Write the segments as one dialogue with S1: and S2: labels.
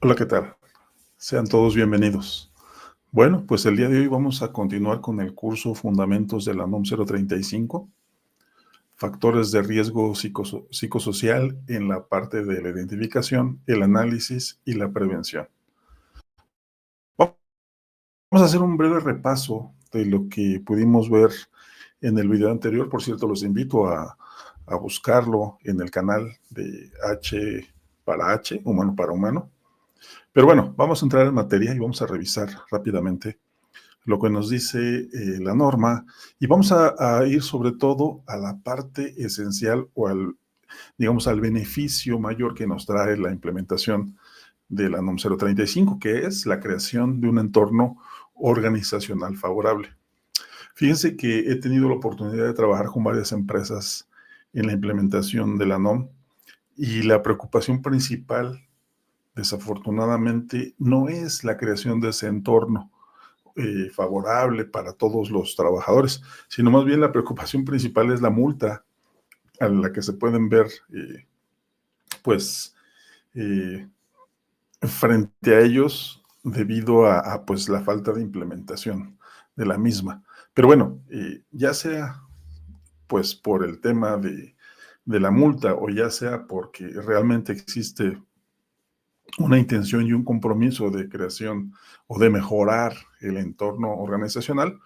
S1: Hola, ¿qué tal? Sean todos bienvenidos. Bueno, pues el día de hoy vamos a continuar con el curso Fundamentos de la NOM 035, factores de riesgo psicosocial en la parte de la identificación, el análisis y la prevención. Vamos a hacer un breve repaso de lo que pudimos ver en el video anterior. Por cierto, los invito a buscarlo en el canal de H para H, humano para humano. Pero bueno, vamos a entrar en materia y vamos a revisar rápidamente lo que nos dice la norma y vamos a ir sobre todo a la parte esencial o digamos, al beneficio mayor que nos trae la implementación de la NOM 035, que es la creación de un entorno organizacional favorable. Fíjense que he tenido la oportunidad de trabajar con varias empresas en la implementación de la NOM y la preocupación principal, desafortunadamente, no es la creación de ese entorno favorable para todos los trabajadores, sino más bien la preocupación principal es la multa a la que se pueden ver, pues, eh, frente a ellos debido pues, la falta de implementación de la misma. Pero bueno, ya sea pues por el tema de la multa o ya sea porque realmente existe una intención y un compromiso de creación o de mejorar el entorno organizacional,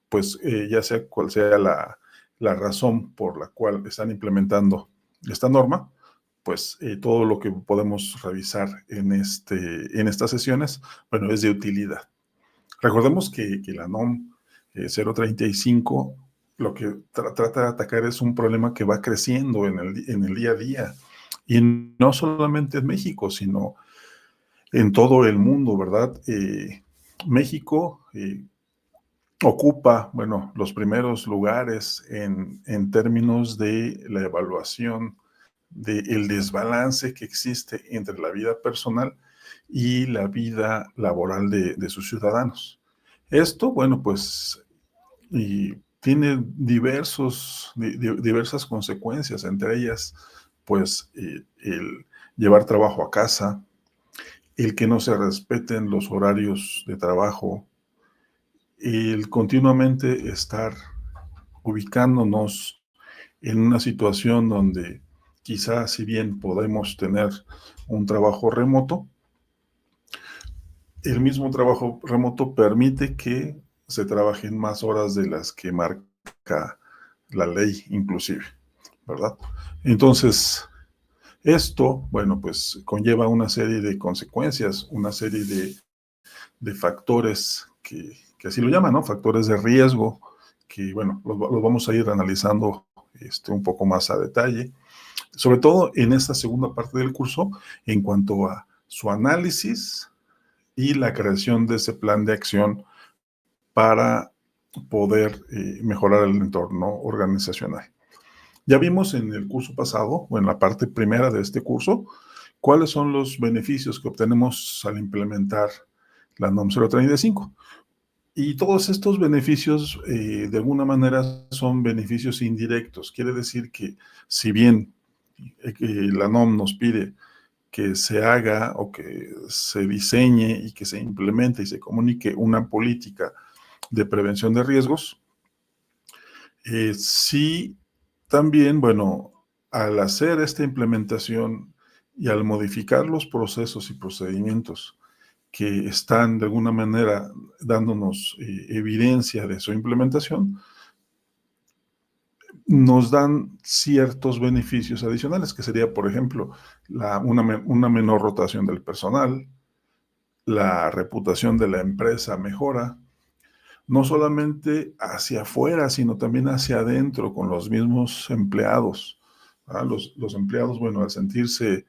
S1: pues ya sea cual sea la razón por la cual están implementando esta norma, pues todo lo que podemos revisar en estas sesiones, bueno, es de utilidad. Recordemos que la NOM 035 lo que trata de atacar es un problema que va creciendo en el día a día, y no solamente en México, sino en todo el mundo, ¿verdad? México ocupa, bueno, los primeros lugares en términos de la evaluación del desbalance que existe entre la vida personal y la vida laboral de sus ciudadanos. Esto, bueno, pues, y tiene diversas consecuencias, entre ellas, pues, el llevar trabajo a casa, el que no se respeten los horarios de trabajo, el continuamente estar ubicándonos en una situación donde quizás si bien podemos tener un trabajo remoto, el mismo trabajo remoto permite que se trabajen más horas de las que marca la ley inclusive, ¿verdad? Entonces, esto, bueno, pues conlleva una serie de consecuencias, una serie de factores que así lo llaman, ¿no? Factores de riesgo, que bueno, los vamos a ir analizando un poco más a detalle, sobre todo en esta segunda parte del curso, en cuanto a su análisis y la creación de ese plan de acción para poder mejorar el entorno organizacional. Ya vimos en el curso pasado, o en la parte primera de este curso, cuáles son los beneficios que obtenemos al implementar la NOM 035. Y todos estos beneficios, de alguna manera, son beneficios indirectos. Quiere decir que si bien la NOM nos pide que se haga o que se diseñe y que se implemente y se comunique una política de prevención de riesgos, sí también, bueno, al hacer esta implementación y al modificar los procesos y procedimientos que están de alguna manera dándonos evidencia de su implementación, nos dan ciertos beneficios adicionales, que sería, por ejemplo, una menor rotación del personal, la reputación de la empresa mejora, no solamente hacia afuera, sino también hacia adentro con los mismos empleados. Los empleados, bueno, al sentirse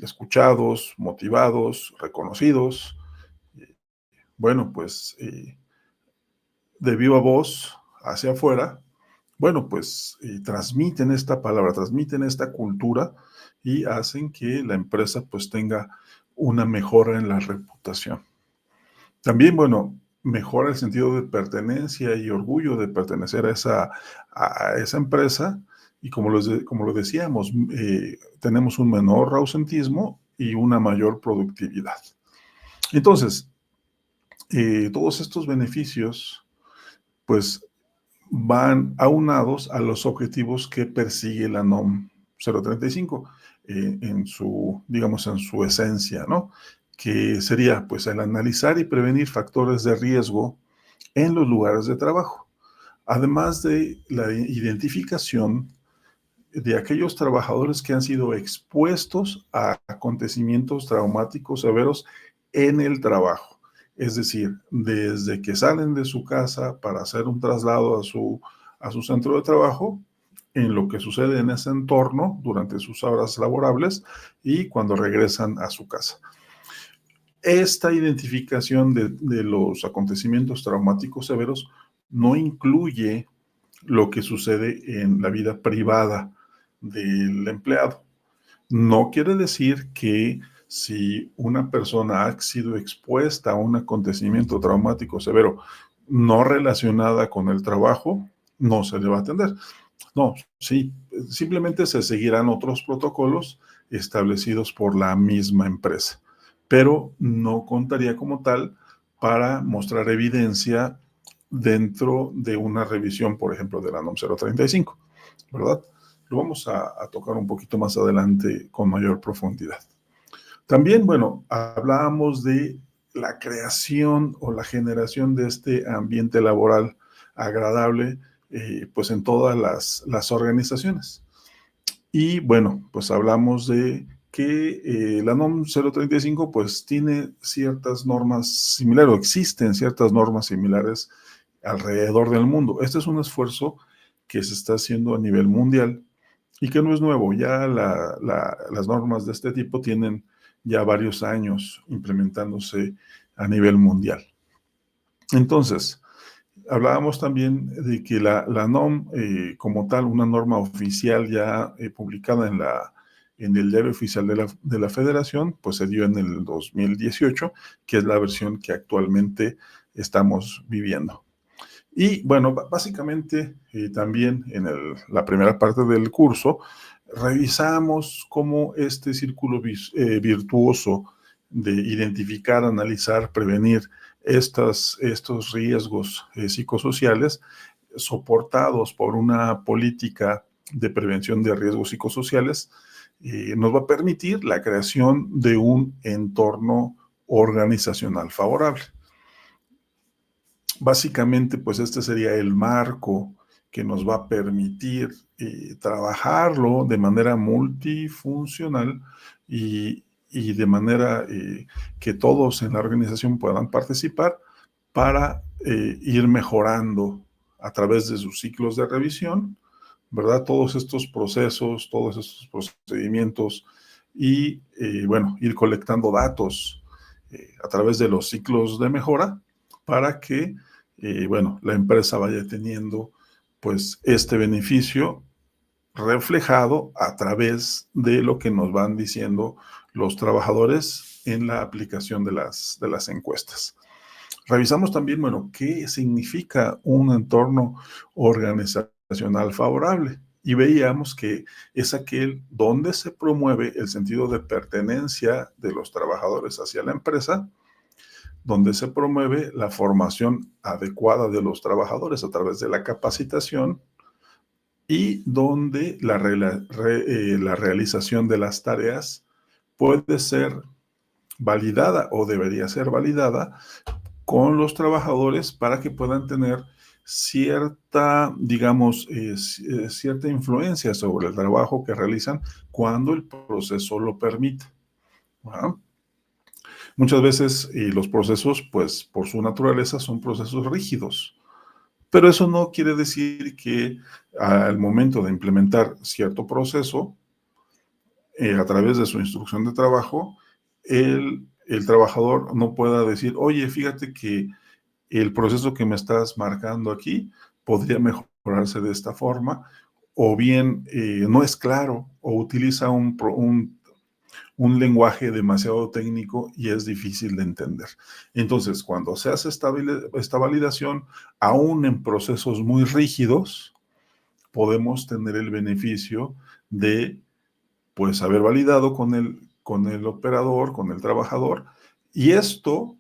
S1: escuchados, motivados, reconocidos, bueno, pues de viva voz hacia afuera, bueno, pues transmiten esta palabra, transmiten esta cultura y hacen que la empresa pues tenga una mejora en la reputación. También, bueno, mejora el sentido de pertenencia y orgullo de pertenecer a esa empresa y como lo decíamos, tenemos un menor ausentismo y una mayor productividad. Entonces, todos estos beneficios, pues, van aunados a los objetivos que persigue la NOM 035 en su, digamos, en su esencia, ¿no? Que sería, pues, el analizar y prevenir factores de riesgo en los lugares de trabajo, además de la identificación de aquellos trabajadores que han sido expuestos a acontecimientos traumáticos severos en el trabajo. Es decir, desde que salen de su casa para hacer un traslado a su centro de trabajo, en lo que sucede en ese entorno durante sus horas laborables y cuando regresan a su casa. Esta identificación de los acontecimientos traumáticos severos no incluye lo que sucede en la vida privada del empleado. No quiere decir que si una persona ha sido expuesta a un acontecimiento traumático severo no relacionada con el trabajo, no se le va a atender. No, sí, simplemente se seguirán otros protocolos establecidos por la misma empresa, pero no contaría como tal para mostrar evidencia dentro de una revisión, por ejemplo, de la NOM 035, ¿verdad? Lo vamos a tocar un poquito más adelante con mayor profundidad. También, bueno, hablábamos de la creación o la generación de este ambiente laboral agradable, pues en todas las organizaciones. Y bueno, pues hablamos de que la NOM 035 pues tiene ciertas normas similares, o existen ciertas normas similares alrededor del mundo. Este es un esfuerzo que se está haciendo a nivel mundial y que no es nuevo. Ya las normas de este tipo tienen ya varios años implementándose a nivel mundial. Entonces, hablábamos también de que la NOM, como tal, una norma oficial ya publicada en el diario oficial de la Federación, pues se dio en el 2018, que es la versión que actualmente estamos viviendo. Y bueno, básicamente también en la primera parte del curso revisamos cómo este círculo virtuoso de identificar, analizar, prevenir estos riesgos psicosociales soportados por una política de prevención de riesgos psicosociales nos va a permitir la creación de un entorno organizacional favorable. Básicamente, pues este sería el marco que nos va a permitir trabajarlo de manera multifuncional y de manera que todos en la organización puedan participar para ir mejorando a través de sus ciclos de revisión, ¿verdad? Todos estos procesos, todos estos procedimientos y, bueno, ir colectando datos a través de los ciclos de mejora para que, bueno, la empresa vaya teniendo, pues, este beneficio reflejado a través de lo que nos van diciendo los trabajadores en la aplicación de las encuestas. Revisamos también, bueno, qué significa un entorno organizacional favorable y veíamos que es aquel donde se promueve el sentido de pertenencia de los trabajadores hacia la empresa, donde se promueve la formación adecuada de los trabajadores a través de la capacitación y donde la realización de las tareas puede ser validada o debería ser validada con los trabajadores para que puedan tener cierta, digamos, cierta influencia sobre el trabajo que realizan cuando el proceso lo permite. ¿Ah? Muchas veces los procesos, pues por su naturaleza, son procesos rígidos, pero eso no quiere decir que al momento de implementar cierto proceso, a través de su instrucción de trabajo, el trabajador no pueda decir, oye, fíjate que el proceso que me estás marcando aquí podría mejorarse de esta forma, o bien no es claro, o utiliza un lenguaje demasiado técnico y es difícil de entender. Entonces, cuando se hace esta validación, aún en procesos muy rígidos, podemos tener el beneficio de, pues, haber validado con el operador, con el trabajador, y esto,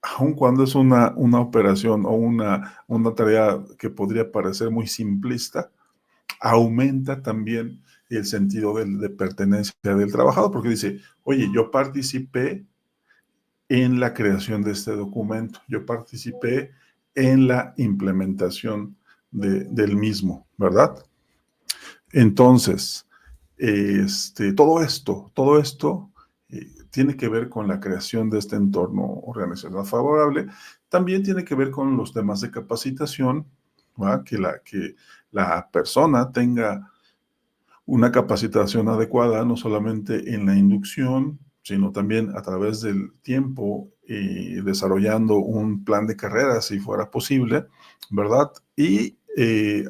S1: aun cuando es una operación o una tarea que podría parecer muy simplista, aumenta también el sentido de pertenencia del trabajador, porque dice, oye, yo participé en la creación de este documento, yo participé en la implementación del mismo, ¿verdad? Entonces, todo esto tiene que ver con la creación de este entorno organizacional favorable. También tiene que ver con los temas de capacitación, ¿verdad? Que la persona tenga una capacitación adecuada, no solamente en la inducción, sino también a través del tiempo, desarrollando un plan de carrera, si fuera posible, ¿verdad? Y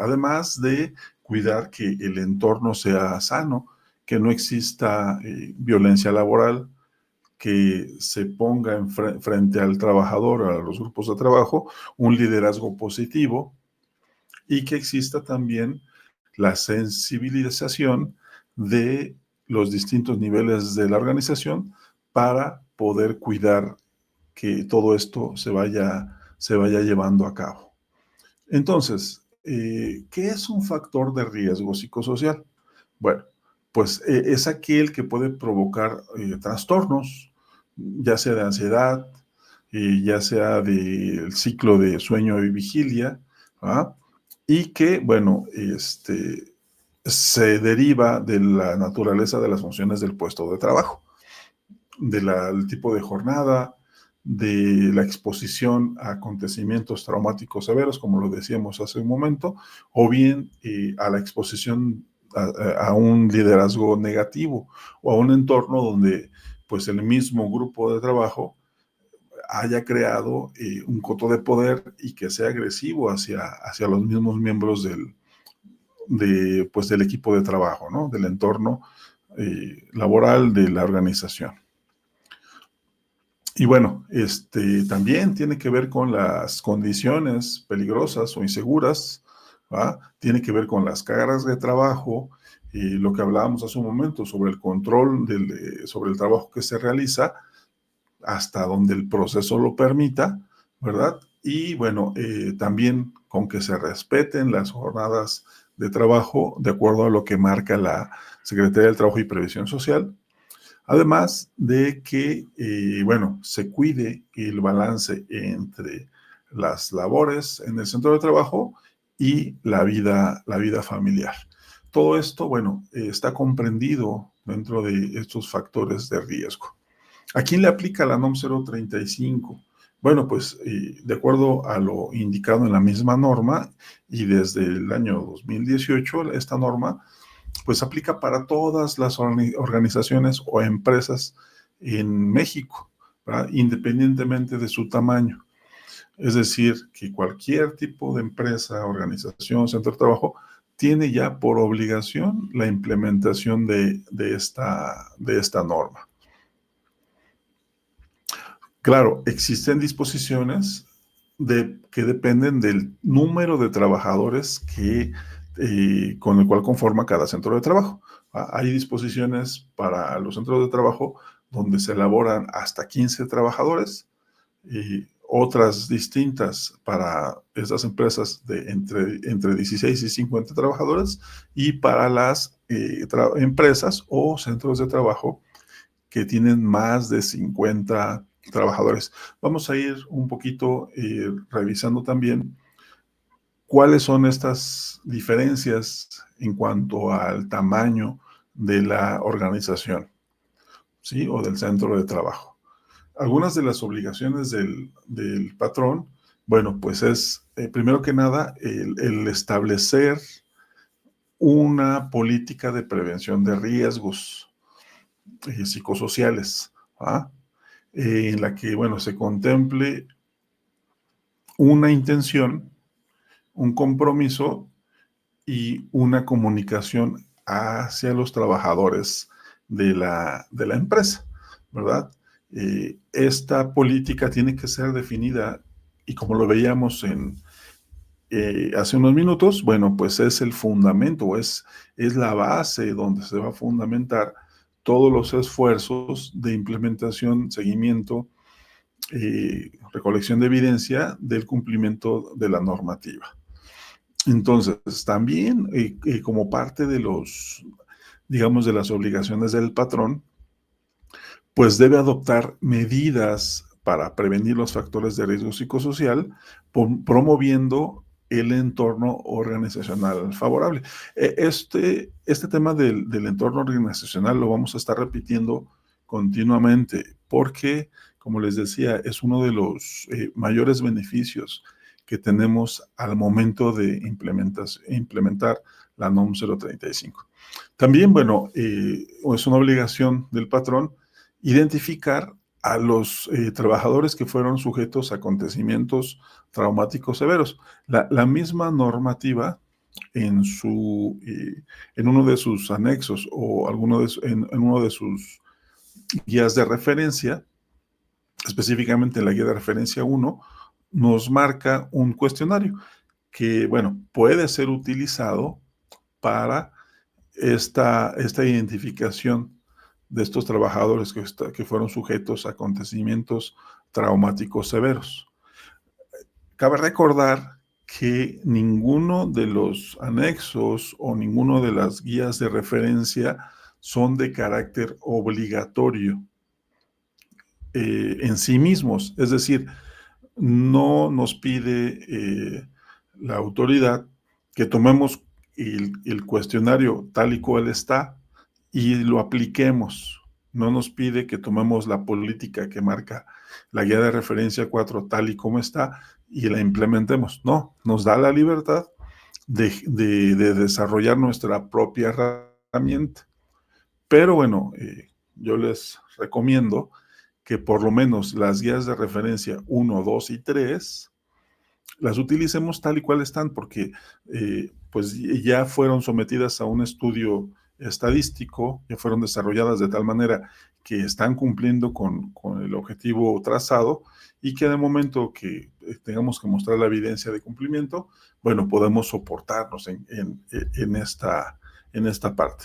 S1: además de cuidar que el entorno sea sano, que no exista violencia laboral, que se ponga frente al trabajador, a los grupos de trabajo, un liderazgo positivo y que exista también la sensibilización de los distintos niveles de la organización para poder cuidar que todo esto se vaya llevando a cabo. Entonces, ¿qué es un factor de riesgo psicosocial? Bueno, pues es aquel que puede provocar trastornos, ya sea de ansiedad, ya sea del ciclo de sueño y vigilia, ¿ah? Y que, bueno, se deriva de la naturaleza de las funciones del puesto de trabajo, del tipo de jornada, de la exposición a acontecimientos traumáticos severos, como lo decíamos hace un momento, o bien a la exposición a un liderazgo negativo o a un entorno donde pues el mismo grupo de trabajo haya creado un coto de poder y que sea agresivo hacia los mismos miembros pues, del equipo de trabajo, ¿no? Del entorno laboral de la organización. Y bueno, también tiene que ver con las condiciones peligrosas o inseguras, ¿va? Tiene que ver con las cargas de trabajo, y lo que hablábamos hace un momento sobre el control sobre el trabajo que se realiza, hasta donde el proceso lo permita, ¿verdad? Y bueno, también con que se respeten las jornadas de trabajo de acuerdo a lo que marca la Secretaría del Trabajo y Previsión Social. Además de que, bueno, se cuide el balance entre las labores en el centro de trabajo y la vida familiar. Todo esto, bueno, está comprendido dentro de estos factores de riesgo. ¿A quién le aplica la NOM 035? Bueno, pues de acuerdo a lo indicado en la misma norma y desde el año 2018, esta norma pues aplica para todas las organizaciones o empresas en México, ¿verdad? Independientemente de su tamaño. Es decir, que cualquier tipo de empresa, organización, centro de trabajo, tiene ya por obligación la implementación de esta norma. Claro, existen disposiciones que dependen del número de trabajadores con el cual conforma cada centro de trabajo. Hay disposiciones para los centros de trabajo donde se elaboran hasta 15 trabajadores y otras distintas para estas empresas de entre 16 y 50 trabajadores y para las empresas o centros de trabajo que tienen más de 50 trabajadores. Vamos a ir un poquito revisando también cuáles son estas diferencias en cuanto al tamaño de la organización, ¿sí? O del centro de trabajo. Algunas de las obligaciones del patrón, bueno, pues es, primero que nada, el establecer una política de prevención de riesgos psicosociales, ¿ah? En la que, bueno, se contemple una intención, un compromiso y una comunicación hacia los trabajadores de la empresa, ¿verdad? Esta política tiene que ser definida y como lo veíamos hace unos minutos, bueno, pues es el fundamento, es la base donde se va a fundamentar todos los esfuerzos de implementación, seguimiento, recolección de evidencia del cumplimiento de la normativa. Entonces, también como parte de los, digamos, de las obligaciones del patrón, pues debe adoptar medidas para prevenir los factores de riesgo psicosocial, promoviendo el entorno organizacional favorable. Este tema del entorno organizacional lo vamos a estar repitiendo continuamente porque, como les decía, es uno de los mayores beneficios que tenemos al momento de implementar la NOM 035. También, bueno, es una obligación del patrón identificar a los trabajadores que fueron sujetos a acontecimientos traumáticos severos. La misma normativa en uno de sus anexos o en uno de sus guías de referencia, específicamente en la guía de referencia 1, nos marca un cuestionario que, bueno, puede ser utilizado para esta identificación de estos trabajadores que fueron sujetos a acontecimientos traumáticos severos. Cabe recordar que ninguno de los anexos o ninguno de las guías de referencia son de carácter obligatorio en sí mismos. Es decir, no nos pide la autoridad que tomemos el cuestionario tal y cual está y lo apliquemos. No nos pide que tomemos la política que marca la guía de referencia 4 tal y como está y la implementemos. No, nos da la libertad de desarrollar nuestra propia herramienta. Pero bueno, yo les recomiendo que por lo menos las guías de referencia 1, 2 y 3 las utilicemos tal y cual están, porque pues ya fueron sometidas a un estudio estadístico, ya fueron desarrolladas de tal manera que están cumpliendo con el objetivo trazado y que de momento que tengamos que mostrar la evidencia de cumplimiento, bueno, podemos soportarnos en esta parte.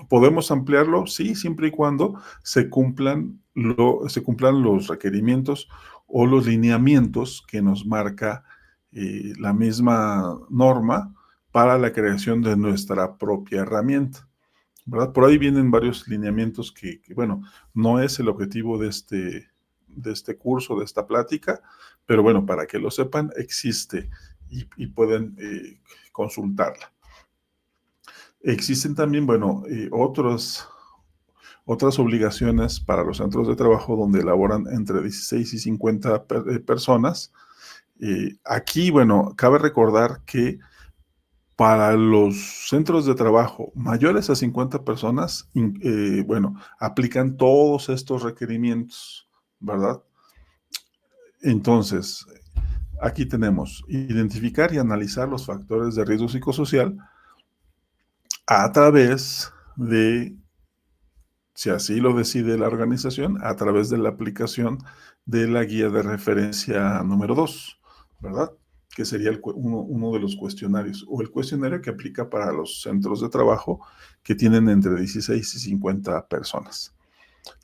S1: ¿Podemos ampliarlo? Sí, siempre y cuando se cumplan los requerimientos o los lineamientos que nos marca la misma norma para la creación de nuestra propia herramienta, ¿verdad? Por ahí vienen varios lineamientos bueno, no es el objetivo de este curso, de esta plática, pero bueno, para que lo sepan, existe y pueden consultarla. Existen también, bueno, otras obligaciones para los centros de trabajo donde elaboran entre 16 y 50 personas. Aquí, bueno, cabe recordar que para los centros de trabajo mayores a 50 personas, bueno, aplican todos estos requerimientos, ¿verdad? Entonces, aquí tenemos identificar y analizar los factores de riesgo psicosocial a través de, si así lo decide la organización, a través de la aplicación de la guía de referencia número 2, ¿verdad? Que sería uno de los cuestionarios, o el cuestionario que aplica para los centros de trabajo que tienen entre 16 y 50 personas.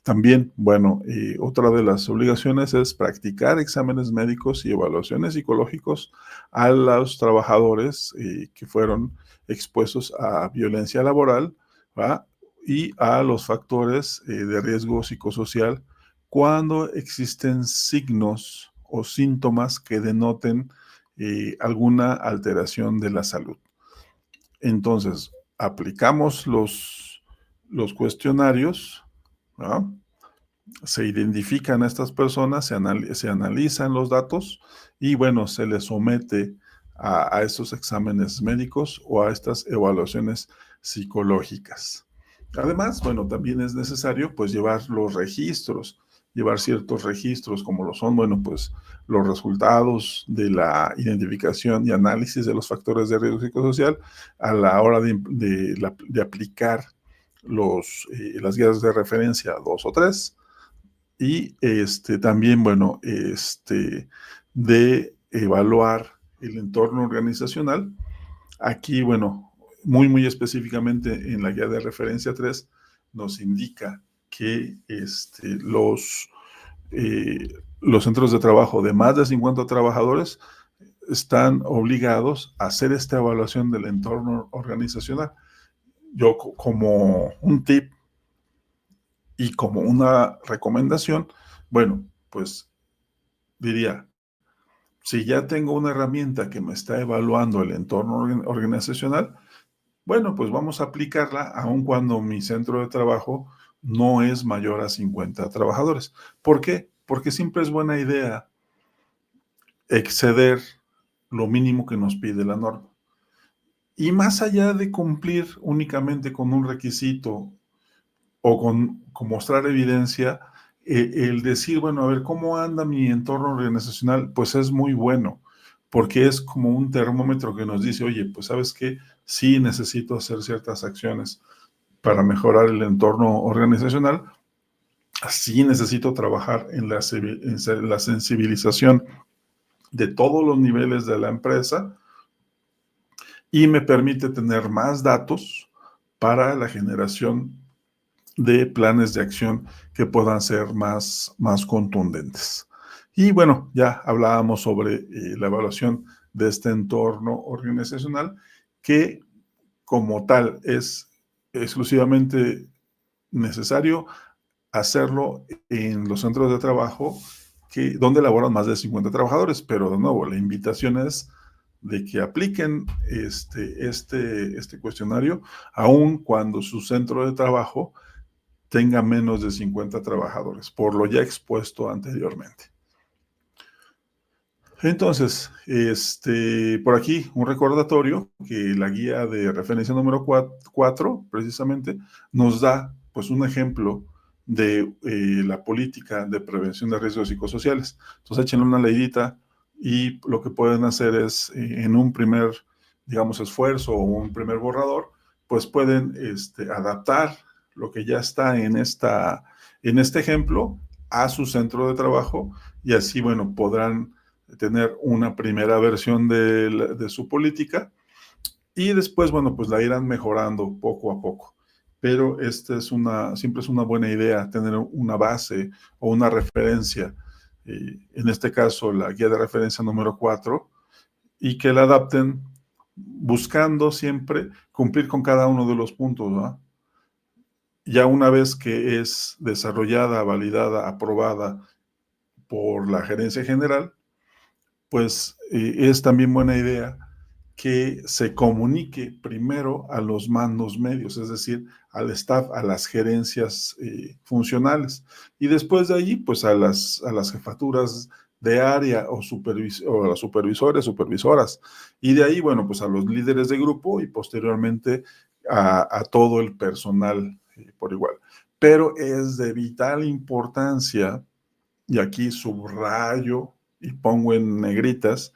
S1: También, bueno, otra de las obligaciones es practicar exámenes médicos y evaluaciones psicológicos a los trabajadores que fueron expuestos a violencia laboral, ¿va? Y a los factores de riesgo psicosocial cuando existen signos o síntomas que denoten alguna alteración de la salud. Entonces, aplicamos los cuestionarios, ¿no? Se identifican a estas personas, se analizan los datos y bueno, se les somete a estos exámenes médicos o a estas evaluaciones psicológicas. Además, bueno, también es necesario pues llevar ciertos registros como lo son, bueno, pues los resultados de la identificación y análisis de los factores de riesgo psicosocial a la hora de aplicar las guías de referencia 2 o 3 y también, bueno, de evaluar el entorno organizacional. Aquí, bueno, muy específicamente en la guía de referencia 3 nos indica que los centros de trabajo de más de 50 trabajadores están obligados a hacer esta evaluación del entorno organizacional. Yo, como un tip y como una recomendación, bueno, pues diría, si ya tengo una herramienta que me está evaluando el entorno organizacional, bueno, pues vamos a aplicarla aun cuando mi centro de trabajo no es mayor a 50 trabajadores. ¿Por qué? Porque siempre es buena idea exceder lo mínimo que nos pide la norma. Y más allá de cumplir únicamente con un requisito o con mostrar evidencia, el decir, bueno, a ver, ¿cómo anda mi entorno organizacional? Pues es muy bueno, porque es como un termómetro que nos dice, oye, pues sabes qué, sí necesito hacer ciertas acciones para mejorar el entorno organizacional, sí necesito trabajar en la sensibilización de todos los niveles de la empresa y me permite tener más datos para la generación de planes de acción que puedan ser más contundentes. Y bueno, ya hablábamos sobre la evaluación de este entorno organizacional que como tal es exclusivamente necesario hacerlo en los centros de trabajo donde laboran más de 50 trabajadores, pero de nuevo, la invitación es de que apliquen este cuestionario aun cuando su centro de trabajo tenga menos de 50 trabajadores, por lo ya expuesto anteriormente. Entonces, por aquí un recordatorio que la guía de referencia número 4 precisamente nos da pues un ejemplo de la política de prevención de riesgos psicosociales. Entonces, échenle una leidita y lo que pueden hacer es en un primer, digamos, esfuerzo o un primer borrador, pues pueden adaptar lo que ya está en este ejemplo a su centro de trabajo y así, bueno, podrán tener una primera versión de su política y después, bueno, pues la irán mejorando poco a poco. Pero siempre es una buena idea tener una base o una referencia, en este caso la guía de referencia número 4, y que la adapten buscando siempre cumplir con cada uno de los puntos, ¿no? Ya una vez que es desarrollada, validada, aprobada por la gerencia general, pues es también buena idea que se comunique primero a los mandos medios, es decir, al staff, a las gerencias funcionales, y después de allí, pues a las jefaturas de área o a los supervisores, supervisoras, y de ahí, bueno, pues a los líderes de grupo y posteriormente a todo el personal por igual. Pero es de vital importancia, y aquí subrayo y pongo en negritas,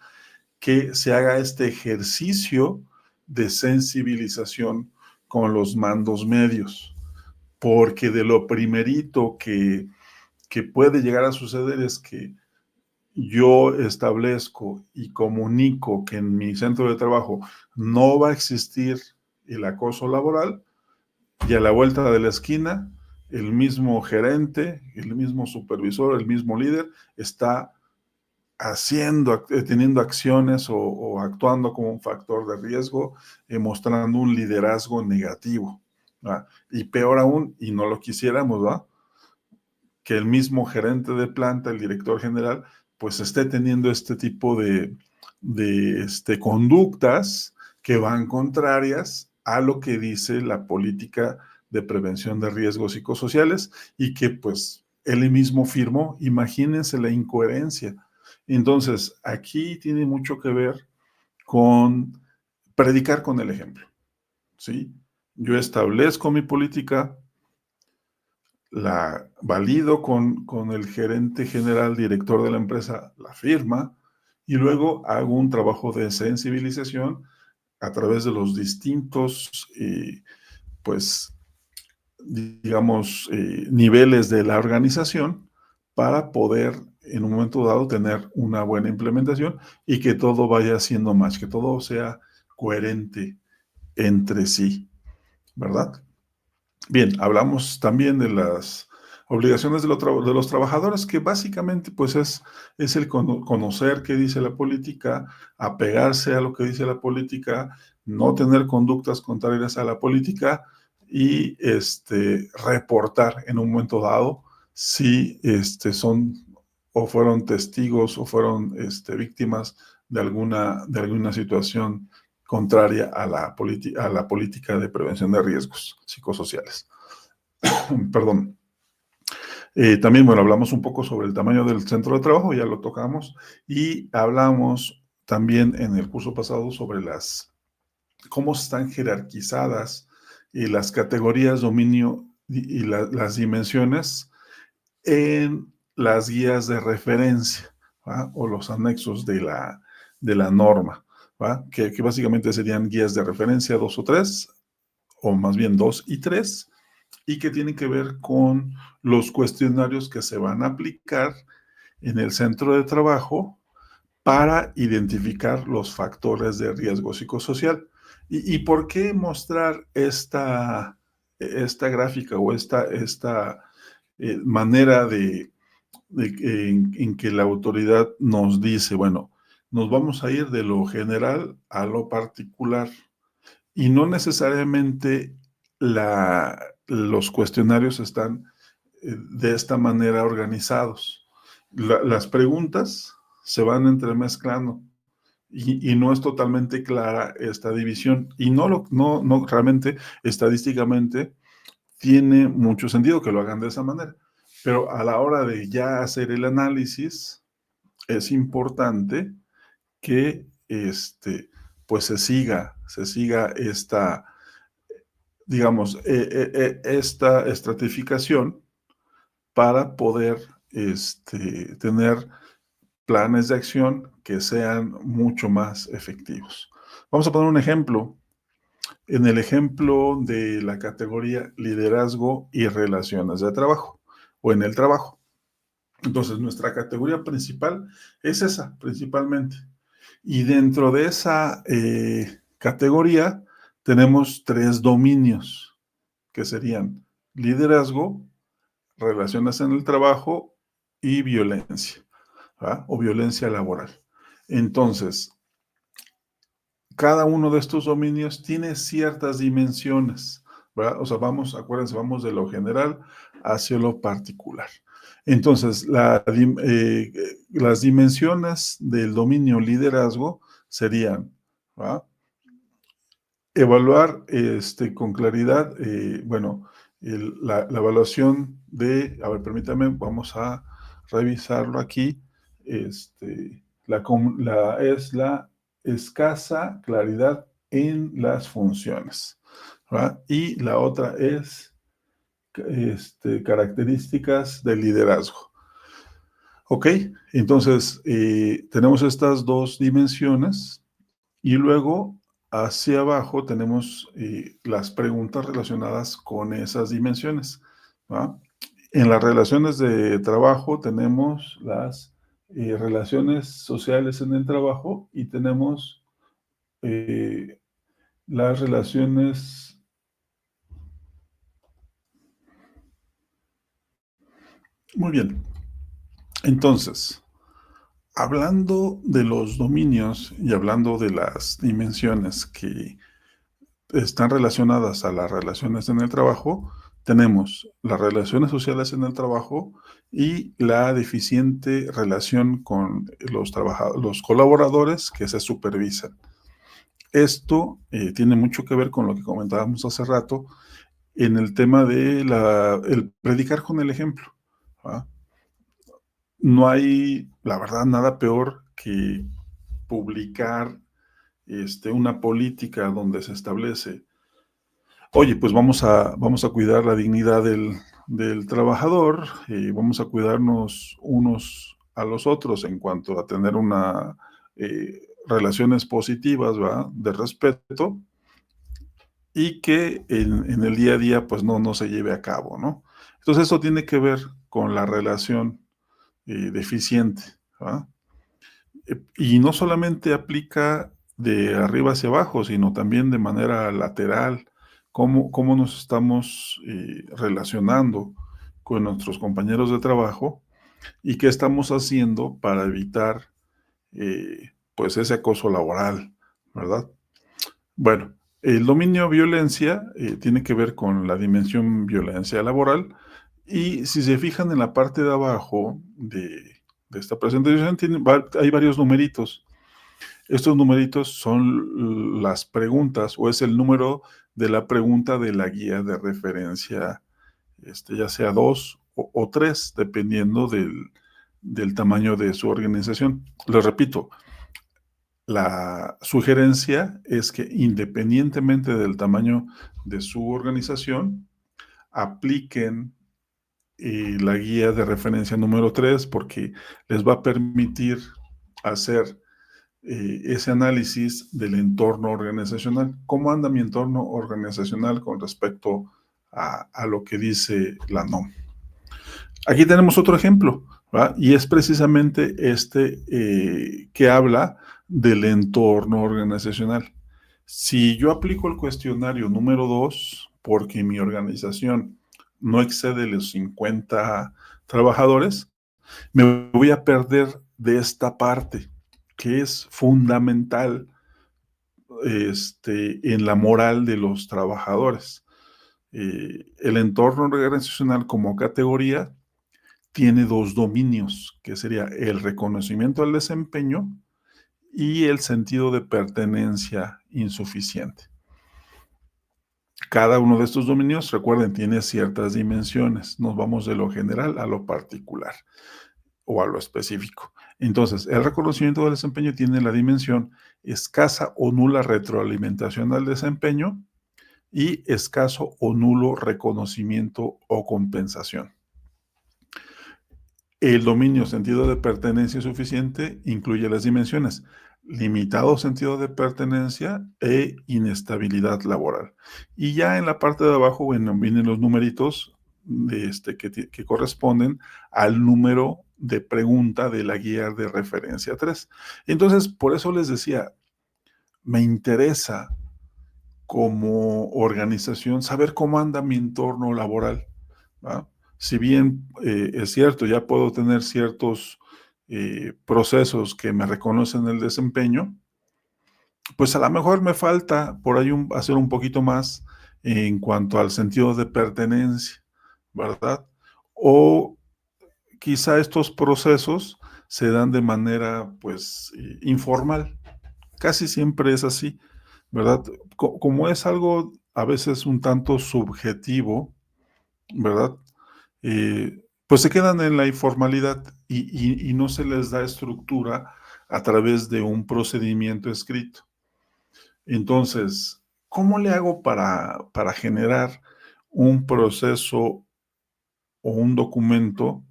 S1: que se haga este ejercicio de sensibilización con los mandos medios, porque de lo primerito que puede llegar a suceder es que yo establezco y comunico que en mi centro de trabajo no va a existir el acoso laboral y a la vuelta de la esquina el mismo gerente, el mismo supervisor, el mismo líder está teniendo acciones o actuando como un factor de riesgo, mostrando un liderazgo negativo, ¿verdad? Y peor aún, y no lo quisiéramos, ¿verdad?, que el mismo gerente de planta, el director general, pues esté teniendo este tipo de conductas que van contrarias a lo que dice la política de prevención de riesgos psicosociales y que pues él mismo firmó. Imagínense la incoherencia. Entonces, aquí tiene mucho que ver con predicar con el ejemplo, ¿sí? Yo establezco mi política, la valido con el gerente general, director de la empresa, la firma, y luego hago un trabajo de sensibilización a través de los distintos, pues, digamos, niveles de la organización para poder en un momento dado tener una buena implementación y que todo vaya siendo más, que todo sea coherente entre sí, ¿verdad? Bien, hablamos también de las obligaciones de los trabajadores, que básicamente pues es el conocer qué dice la política, apegarse a lo que dice la política, no tener conductas contrarias a la política y reportar en un momento dado si son o fueron testigos o fueron víctimas de alguna situación contraria a a la política de prevención de riesgos psicosociales. Perdón. También, bueno, hablamos un poco sobre el tamaño del centro de trabajo, ya lo tocamos, y hablamos también en el curso pasado sobre cómo están jerarquizadas las categorías, dominio y las dimensiones en las guías de referencia, ¿va? O los anexos de la norma, ¿va? Que básicamente serían guías de referencia 2 o 3, o más bien 2 y 3, y que tienen que ver con los cuestionarios que se van a aplicar en el centro de trabajo para identificar los factores de riesgo psicosocial. ¿Y por qué mostrar esta gráfica o esta manera en que la autoridad nos dice, bueno, nos vamos a ir de lo general a lo particular? Y no necesariamente los cuestionarios están de esta manera organizados. Las preguntas se van entremezclando y no es totalmente clara esta división. Y no realmente, estadísticamente, tiene mucho sentido que lo hagan de esa manera. Pero a la hora de ya hacer el análisis, es importante que pues se siga digamos, esta estratificación para poder tener planes de acción que sean mucho más efectivos. Vamos a poner un ejemplo. En el ejemplo de la categoría liderazgo y relaciones de trabajo o en el trabajo. Entonces, nuestra categoría principal es esa, principalmente. Y dentro de esa categoría tenemos 3 dominios, que serían liderazgo, relaciones en el trabajo y violencia, ¿verdad? O violencia laboral. Entonces, cada uno de estos dominios tiene ciertas dimensiones, ¿verdad? O sea, acuérdense, vamos de lo general hacia lo particular. Entonces, las dimensiones del dominio liderazgo serían, ¿verdad? Evaluar con claridad, bueno, la evaluación a ver, permítame, vamos a revisarlo aquí. Es la escasa claridad en las funciones, ¿verdad? Y la otra es características del liderazgo. Ok, entonces tenemos estas 2 dimensiones. Y luego, hacia abajo, tenemos las preguntas relacionadas con esas dimensiones, ¿va? En las relaciones de trabajo tenemos las relaciones sociales en el trabajo y tenemos eh, las relaciones. Muy bien. Entonces, hablando de los dominios y hablando de las dimensiones que están relacionadas a las relaciones en el trabajo, tenemos las relaciones sociales en el trabajo y la deficiente relación con los colaboradores que se supervisan. Esto tiene mucho que ver con lo que comentábamos hace rato en el tema de el predicar con el ejemplo, ¿va? No hay, la verdad, nada peor que publicar una política donde se establece: oye, pues vamos a cuidar la dignidad del trabajador, vamos a cuidarnos unos a los otros en cuanto a tener relaciones positivas, ¿verdad? De respeto, y que en el día a día pues no se lleve a cabo, ¿no? Entonces eso tiene que ver con la relación deficiente, ¿verdad? Y no solamente aplica de arriba hacia abajo, sino también de manera lateral, cómo nos estamos relacionando con nuestros compañeros de trabajo y qué estamos haciendo para evitar pues ese acoso laboral, ¿verdad? Bueno, el dominio violencia tiene que ver con la dimensión violencia laboral y si se fijan en la parte de abajo de esta presentación, hay varios numeritos. Estos numeritos son las preguntas o es el número de la pregunta de la guía de referencia, ya sea 2 o 3, dependiendo del tamaño de su organización. Les repito, la sugerencia es que independientemente del tamaño de su organización, apliquen la guía de referencia número 3 porque les va a permitir hacer ese análisis del entorno organizacional. ¿Cómo anda mi entorno organizacional con respecto a lo que dice la NOM? Aquí tenemos otro ejemplo, ¿verdad? Y es precisamente que habla del entorno organizacional. Si yo aplico el cuestionario número 2, porque mi organización no excede los 50 trabajadores, me voy a perder de esta parte que es fundamental en la moral de los trabajadores. El entorno organizacional como categoría tiene dos dominios, que sería el reconocimiento al desempeño y el sentido de pertenencia insuficiente. Cada uno de estos dominios, recuerden, tiene ciertas dimensiones. Nos vamos de lo general a lo particular o a lo específico. Entonces, el reconocimiento del desempeño tiene la dimensión escasa o nula retroalimentación al desempeño y escaso o nulo reconocimiento o compensación. El dominio sentido de pertenencia suficiente incluye las dimensiones limitado sentido de pertenencia e inestabilidad laboral. Y ya en la parte de abajo, bueno, vienen los numeritos que corresponden al número de pregunta de la guía de referencia 3. Entonces, por eso les decía, me interesa como organización saber cómo anda mi entorno laboral, ¿va? Si bien es cierto, ya puedo tener ciertos procesos que me reconocen el desempeño, pues a lo mejor me falta por ahí hacer un poquito más en cuanto al sentido de pertenencia, ¿verdad? O quizá estos procesos se dan de manera, pues, informal. Casi siempre es así, ¿verdad? Como es algo a veces un tanto subjetivo, ¿verdad? Pues se quedan en la informalidad y no se les da estructura a través de un procedimiento escrito. Entonces, ¿cómo le hago para generar un proceso o un documento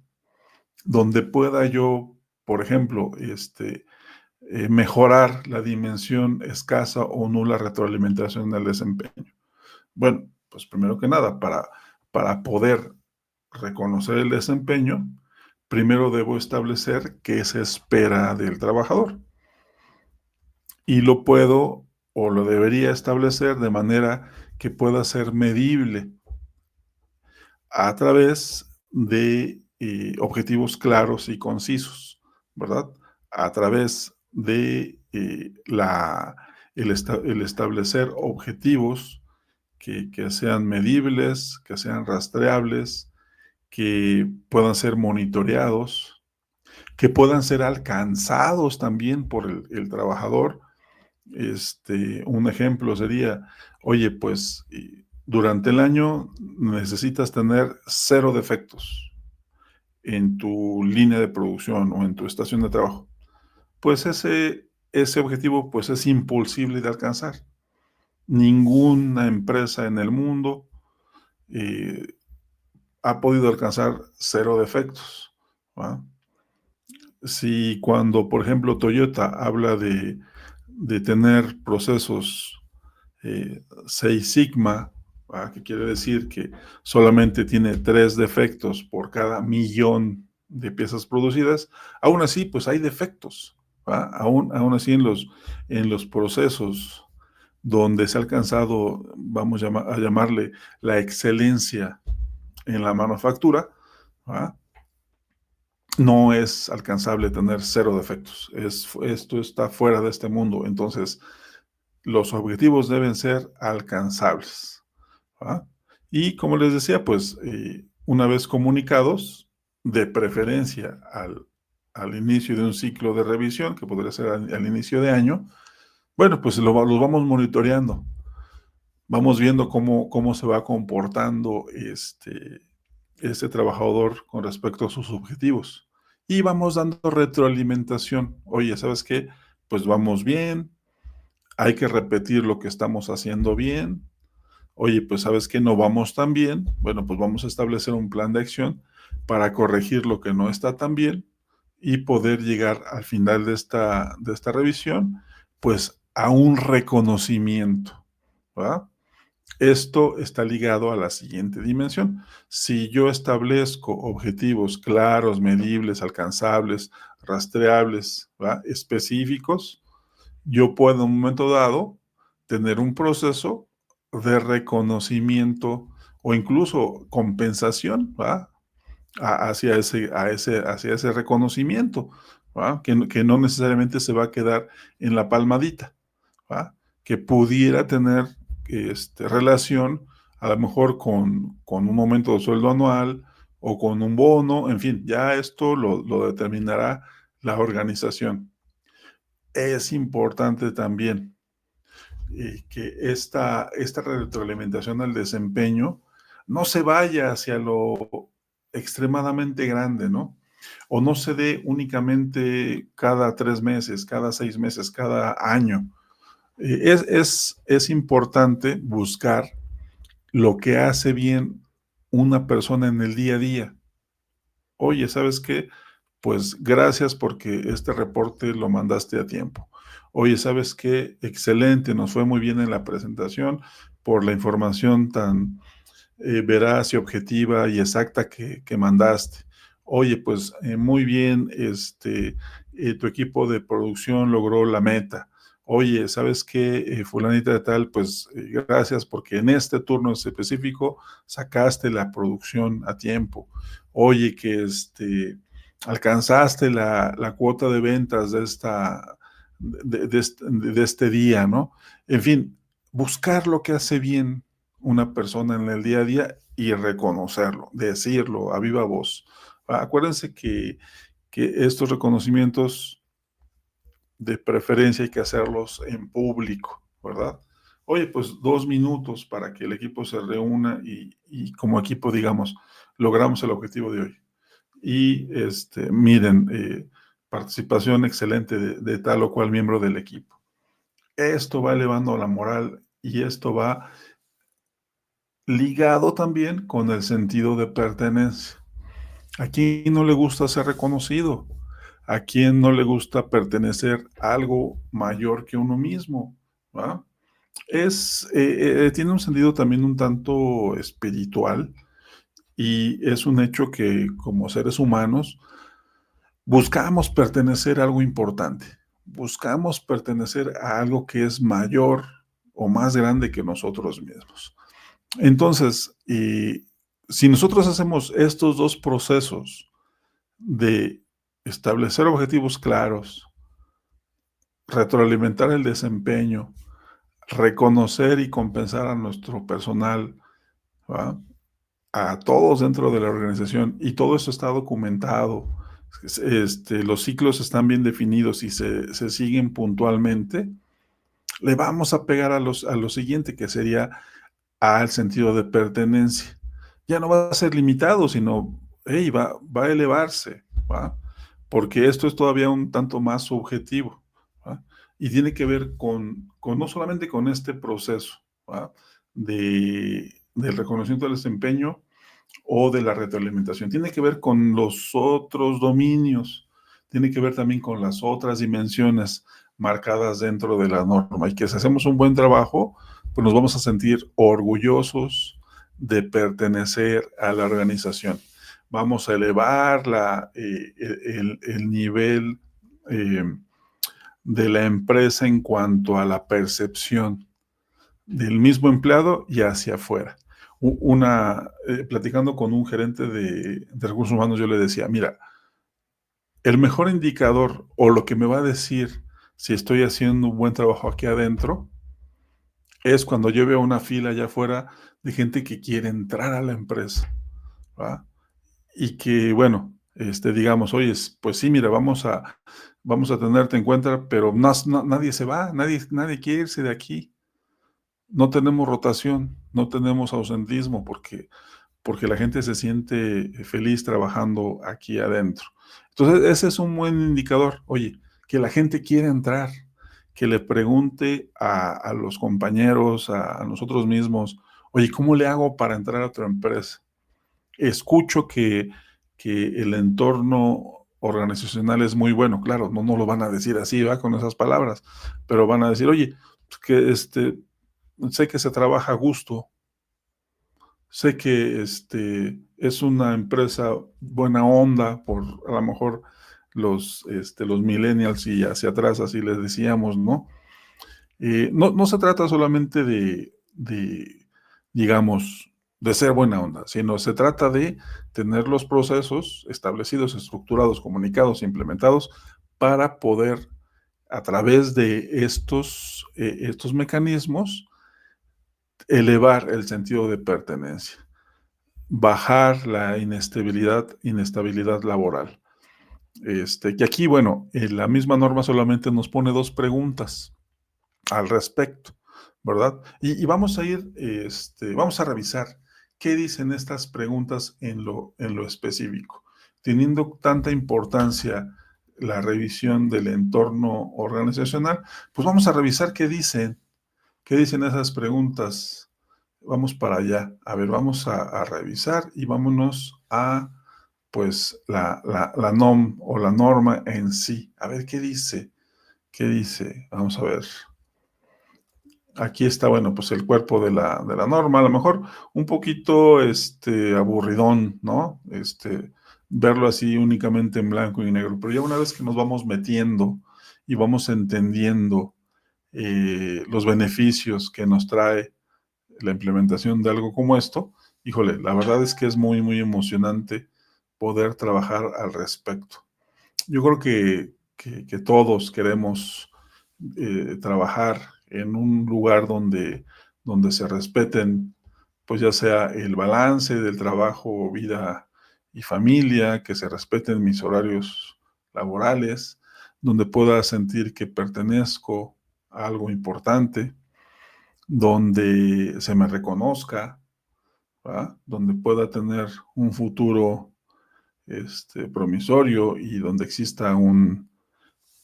S1: donde pueda yo, por ejemplo, mejorar la dimensión escasa o nula retroalimentación del desempeño? Bueno, pues primero que nada, para poder reconocer el desempeño, primero debo establecer qué se espera del trabajador. Y lo puedo o lo debería establecer de manera que pueda ser medible a través de objetivos claros y concisos, ¿verdad? A través de el establecer objetivos que sean medibles, que sean rastreables, que puedan ser monitoreados, que puedan ser alcanzados también por el trabajador. Un ejemplo sería, oye, pues durante el año necesitas tener 0 defectos en tu línea de producción o en tu estación de trabajo. Pues ese objetivo pues es imposible de alcanzar. Ninguna empresa en el mundo ha podido alcanzar 0 defectos, ¿va? Si cuando, por ejemplo, Toyota habla de tener procesos 6 sigma, ¿va? Que quiere decir que solamente tiene 3 defectos por cada millón de piezas producidas, aún así, pues hay defectos, ¿va? Aún así en los procesos donde se ha alcanzado, vamos a llamarle la excelencia en la manufactura, ¿verdad? No es alcanzable tener cero defectos. Esto está fuera de este mundo. Entonces, los objetivos deben ser alcanzables, ¿verdad? Y como les decía, pues una vez comunicados, de preferencia al inicio de un ciclo de revisión, que podría ser al inicio de año, bueno, pues los vamos monitoreando, vamos viendo cómo se va comportando este trabajador con respecto a sus objetivos. Y vamos dando retroalimentación. Oye, ¿sabes qué? Pues vamos bien, hay que repetir lo que estamos haciendo bien. Oye, pues ¿sabes qué? No vamos tan bien. Bueno, pues vamos a establecer un plan de acción para corregir lo que no está tan bien y poder llegar al final de esta revisión, pues a un reconocimiento, ¿verdad? Esto está ligado a la siguiente dimensión. Si yo establezco objetivos claros, medibles, alcanzables, rastreables, ¿verdad? Específicos, yo puedo en un momento dado tener un proceso de reconocimiento o incluso compensación, ¿verdad? Hacia ese reconocimiento, ¿verdad? Que no necesariamente se va a quedar en la palmadita, ¿verdad? Que pudiera tener relación a lo mejor con un aumento de sueldo anual o con un bono, en fin, ya esto lo determinará la organización. Es importante también que esta retroalimentación al desempeño no se vaya hacia lo extremadamente grande, ¿no? O no se dé únicamente cada 3 meses, cada 6 meses, cada año. Es importante buscar lo que hace bien una persona en el día a día. Oye, ¿sabes qué? Pues gracias porque este reporte lo mandaste a tiempo. Oye, ¿sabes qué? Excelente, nos fue muy bien en la presentación por la información tan veraz y objetiva y exacta que mandaste. Oye, pues muy bien, tu equipo de producción logró la meta. Oye, ¿sabes qué? Fulanita de tal, pues gracias porque en este turno específico sacaste la producción a tiempo. Oye, que alcanzaste la cuota de ventas de este día, ¿no? En fin, buscar lo que hace bien una persona en el día a día y reconocerlo, decirlo a viva voz. Acuérdense que estos reconocimientos de preferencia hay que hacerlos en público, ¿verdad? Oye, pues 2 minutos para que el equipo se reúna y como equipo digamos, logramos el objetivo de hoy. Y miren, participación excelente de tal o cual miembro del equipo. Esto va elevando la moral y esto va ligado también con el sentido de pertenencia. ¿A quién no le gusta ser reconocido? ¿A quién no le gusta pertenecer a algo mayor que uno mismo? ¿Va? Tiene un sentido también un tanto espiritual y es un hecho que como seres humanos buscamos pertenecer a algo importante, buscamos pertenecer a algo que es mayor o más grande que nosotros mismos. Entonces, si nosotros hacemos estos dos procesos de establecer objetivos claros, retroalimentar el desempeño, reconocer y compensar a nuestro personal, ¿va? A todos dentro de la organización, y todo esto está documentado, los ciclos están bien definidos y se siguen puntualmente, le vamos a pegar a lo siguiente, que sería al sentido de pertenencia. Ya no va a ser limitado, sino hey, va a elevarse, ¿va? Porque esto es todavía un tanto más subjetivo, ¿va? Y tiene que ver con no solamente con este proceso, ¿va? Del reconocimiento del desempeño o de la retroalimentación, tiene que ver con los otros dominios, tiene que ver también con las otras dimensiones marcadas dentro de la norma, y que si hacemos un buen trabajo, pues nos vamos a sentir orgullosos de pertenecer a la organización. Vamos a elevar el nivel de la empresa en cuanto a la percepción. del mismo empleado y hacia afuera. Platicando con un gerente de recursos humanos, yo le decía, mira, el mejor indicador o lo que me va a decir si estoy haciendo un buen trabajo aquí adentro es cuando yo veo una fila allá afuera de gente que quiere entrar a la empresa, ¿va? Y que, bueno, digamos, oye, pues sí, mira, vamos a tenerte en cuenta, pero nadie se va, nadie quiere irse de aquí. No tenemos rotación, no tenemos ausentismo porque la gente se siente feliz trabajando aquí adentro. Entonces, ese es un buen indicador. Oye, que la gente quiere entrar, que le pregunte a los compañeros, a nosotros mismos, oye, ¿cómo le hago para entrar a otra empresa? Escucho que el entorno organizacional es muy bueno, claro, no lo van a decir así, va, con esas palabras, pero van a decir, oye, pues que sé que se trabaja a gusto, sé que es una empresa buena onda por a lo mejor los millennials y hacia atrás, así les decíamos, ¿no? No se trata solamente digamos, de ser buena onda, sino se trata de tener los procesos establecidos, estructurados, comunicados, implementados para poder, a través de estos mecanismos, elevar el sentido de pertenencia, bajar la inestabilidad laboral. Que aquí, bueno, la misma norma solamente nos pone dos preguntas al respecto, ¿verdad? Y vamos a ir, vamos a revisar qué dicen estas preguntas en lo específico. Teniendo tanta importancia la revisión del entorno organizacional, pues vamos a revisar qué dicen esas preguntas. Vamos para allá. A ver, vamos a revisar y vámonos a, pues, la NOM o la norma en sí. A ver, ¿qué dice? ¿Qué dice? Vamos a ver. Aquí está, bueno, pues el cuerpo de la norma, a lo mejor un poquito aburridón, ¿no? Verlo así únicamente en blanco y negro, pero ya una vez que nos vamos metiendo y vamos entendiendo los beneficios que nos trae la implementación de algo como esto, híjole, la verdad es que es muy, muy emocionante poder trabajar al respecto. Yo creo que todos queremos trabajar en un lugar donde se respeten, pues ya sea el balance del trabajo, vida y familia, que se respeten mis horarios laborales, donde pueda sentir que pertenezco a algo importante, donde se me reconozca, ¿va? Donde pueda tener un futuro promisorio y donde exista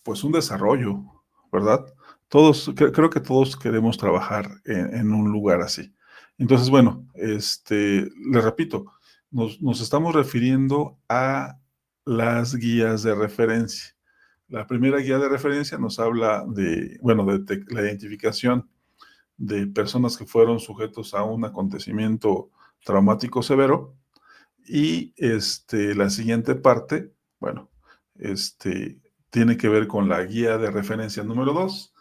S1: pues un desarrollo, ¿verdad? Creo que todos queremos trabajar en un lugar así. Entonces, bueno, les repito, nos estamos refiriendo a las guías de referencia. La primera guía de referencia nos habla bueno, de la identificación de personas que fueron sujetos a un acontecimiento traumático severo. Y la siguiente parte, bueno, tiene que ver con la guía de referencia número 2,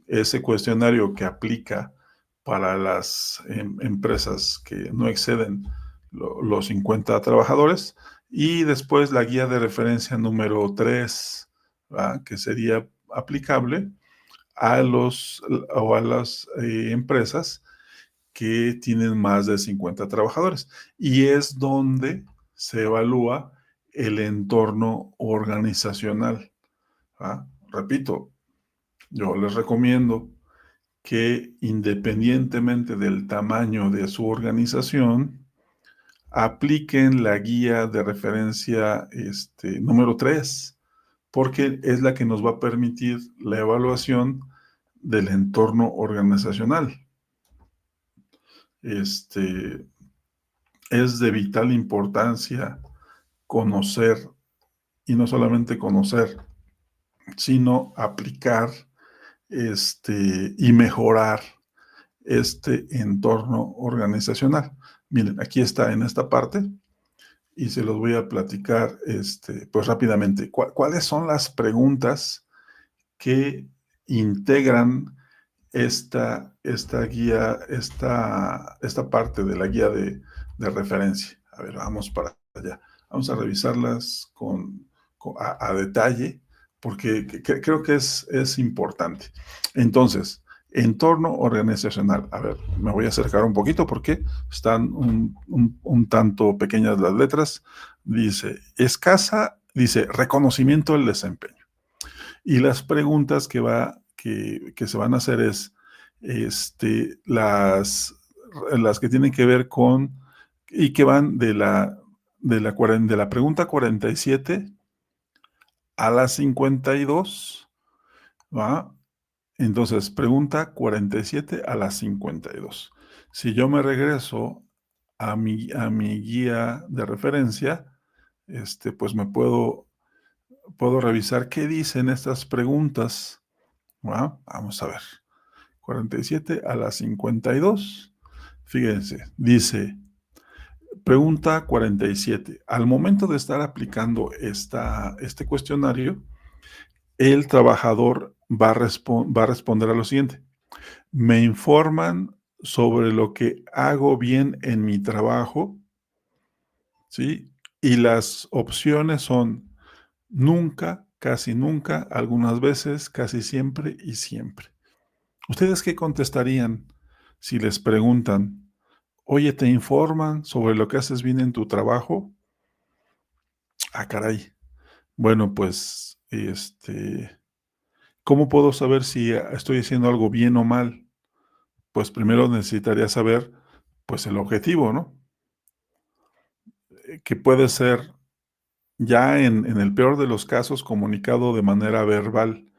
S1: ese cuestionario que aplica para las empresas que no exceden los 50 trabajadores, y después la guía de referencia número 3, ¿verdad? Que sería aplicable a las empresas que tienen más de 50 trabajadores. Y es donde se evalúa el entorno organizacional. ¿Ah? Repito, yo les recomiendo que independientemente del tamaño de su organización, apliquen la guía de referencia número 3, porque es la que nos va a permitir la evaluación del entorno organizacional. Es de vital importancia conocer, y no solamente conocer, sino aplicar y mejorar este entorno organizacional. Miren, aquí está en esta parte y se los voy a platicar pues rápidamente. ¿Cuáles son las preguntas que integran esta guía, esta parte de la guía de referencia. A ver, vamos para allá. Vamos a revisarlas a detalle porque creo que es importante. Entonces, entorno organizacional. A ver, me voy a acercar un poquito porque están un tanto pequeñas las letras. Dice, dice, reconocimiento del desempeño. Y las preguntas que se van a hacer es las que tienen que ver con y que van de la pregunta 47 a la 52, ¿va? Entonces, pregunta 47 a la 52. Si yo me regreso a mi guía de referencia, pues puedo revisar qué dicen estas preguntas. ¿Va? Vamos a ver. 47 a la 52. Fíjense, dice, pregunta 47. Al momento de estar aplicando este cuestionario, el trabajador va a responder a lo siguiente. Me informan sobre lo que hago bien en mi trabajo, ¿sí? Y las opciones son nunca, casi nunca, algunas veces, casi siempre y siempre. ¿Ustedes qué contestarían si les preguntan, oye, ¿te informan sobre lo que haces bien en tu trabajo? Ah, caray. Bueno, pues, ¿cómo puedo saber si estoy haciendo algo bien o mal? Pues primero necesitaría saber, pues, el objetivo, ¿no? Que puede ser ya en el peor de los casos comunicado de manera verbal,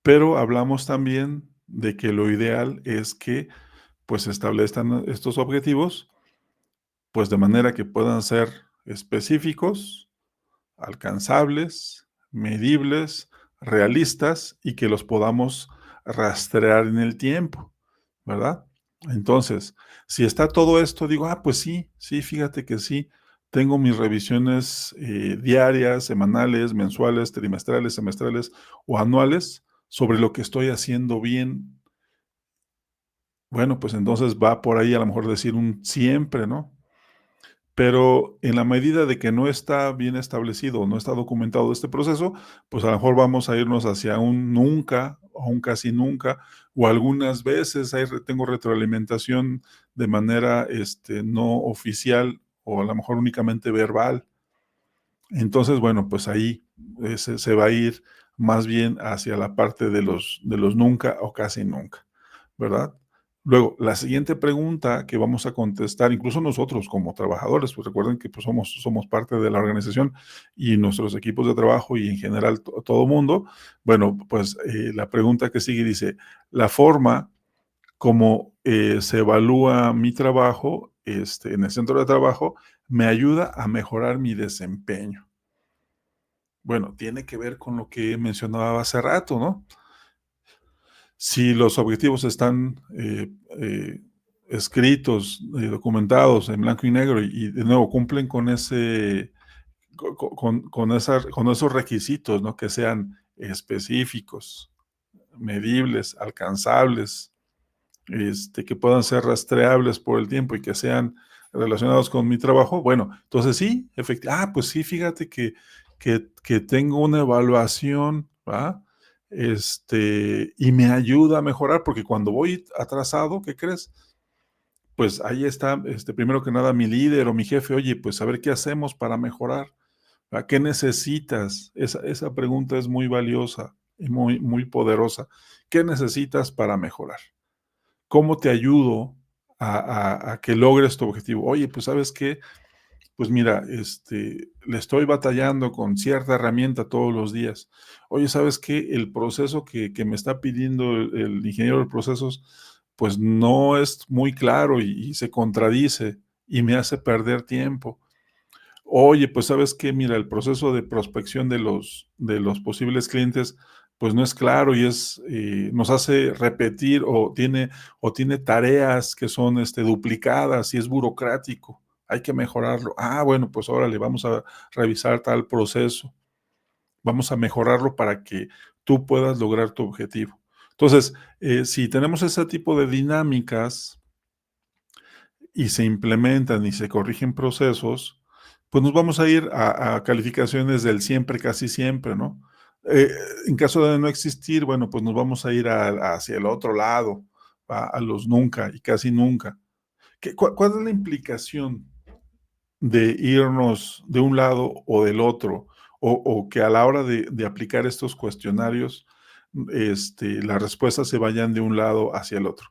S1: pero hablamos también de que lo ideal es que, pues, establezcan estos objetivos, pues, de manera que puedan ser específicos, alcanzables, medibles, realistas y que los podamos rastrear en el tiempo, ¿verdad? Entonces, si está todo esto, digo, pues sí, sí, fíjate que sí, tengo mis revisiones diarias, semanales, mensuales, trimestrales, semestrales o anuales sobre lo que estoy haciendo bien. Bueno, pues entonces va por ahí a lo mejor decir un siempre, ¿no? Pero en la medida de que no está bien establecido, no está documentado este proceso, pues a lo mejor vamos a irnos hacia un nunca o un casi nunca, o algunas veces tengo retroalimentación de manera no oficial o a lo mejor únicamente verbal. Entonces, bueno, pues ahí se va a ir más bien hacia la parte de los nunca o casi nunca, ¿verdad? Luego, la siguiente pregunta que vamos a contestar, incluso nosotros como trabajadores, pues recuerden que pues somos parte de la organización y nuestros equipos de trabajo y en general todo mundo, bueno, pues la pregunta que sigue dice, la forma como se evalúa mi trabajo en el centro de trabajo me ayuda a mejorar mi desempeño. Bueno, tiene que ver con lo que mencionaba hace rato, ¿no? Si los objetivos están escritos, documentados en blanco y negro y de nuevo cumplen con con esos requisitos, ¿no? Que sean específicos, medibles, alcanzables, que puedan ser rastreables por el tiempo y que sean relacionados con mi trabajo, bueno, entonces sí, efectivamente, pues sí, fíjate que tengo una evaluación, ¿va? Y me ayuda a mejorar, porque cuando voy atrasado, ¿qué crees? Pues ahí está, primero que nada, mi líder o mi jefe, oye, pues a ver qué hacemos para mejorar, ¿va? ¿Qué necesitas? Esa pregunta es muy valiosa y muy poderosa. ¿Qué necesitas para mejorar? ¿Cómo te ayudo a que logres tu objetivo? Oye, pues, ¿sabes qué? Pues mira, le estoy batallando con cierta herramienta todos los días. Oye, ¿sabes qué? El proceso que me está pidiendo el ingeniero de procesos, pues no es muy claro y se contradice y me hace perder tiempo. Oye, pues, ¿sabes qué? Mira, el proceso de prospección de los posibles clientes, pues, no es claro y nos hace repetir o tiene tareas que son, duplicadas y es burocrático. Hay que mejorarlo. Bueno, pues, órale, vamos a revisar tal proceso. Vamos a mejorarlo para que tú puedas lograr tu objetivo. Entonces, si tenemos ese tipo de dinámicas y se implementan y se corrigen procesos, pues nos vamos a ir a calificaciones del siempre, casi siempre, ¿no? Eh, en caso de no existir, bueno, pues nos vamos a ir hacia el otro lado, a los nunca y casi nunca. ¿Cuál es la implicación de irnos de un lado o del otro? O que a la hora de aplicar estos cuestionarios, las respuestas se vayan de un lado hacia el otro.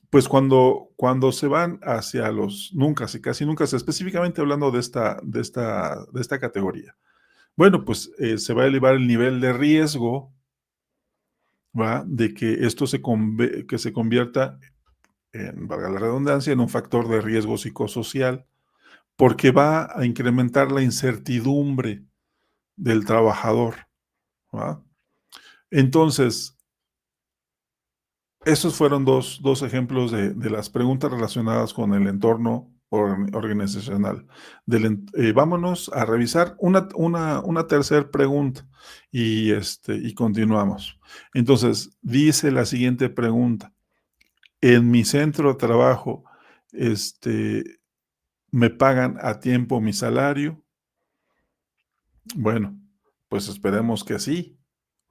S1: Pues cuando se van hacia los nunca y casi nunca, específicamente hablando de esta categoría, bueno, pues se va a elevar el nivel de riesgo, ¿va? De que esto que se convierta en, valga la redundancia, en un factor de riesgo psicosocial, porque va a incrementar la incertidumbre del trabajador, ¿va? Entonces, esos fueron dos ejemplos de las preguntas relacionadas con el entorno organizacional. Vámonos a revisar una tercera pregunta y continuamos. Entonces, dice la siguiente pregunta. En mi centro de trabajo, ¿me pagan a tiempo mi salario? Bueno, pues esperemos que sí,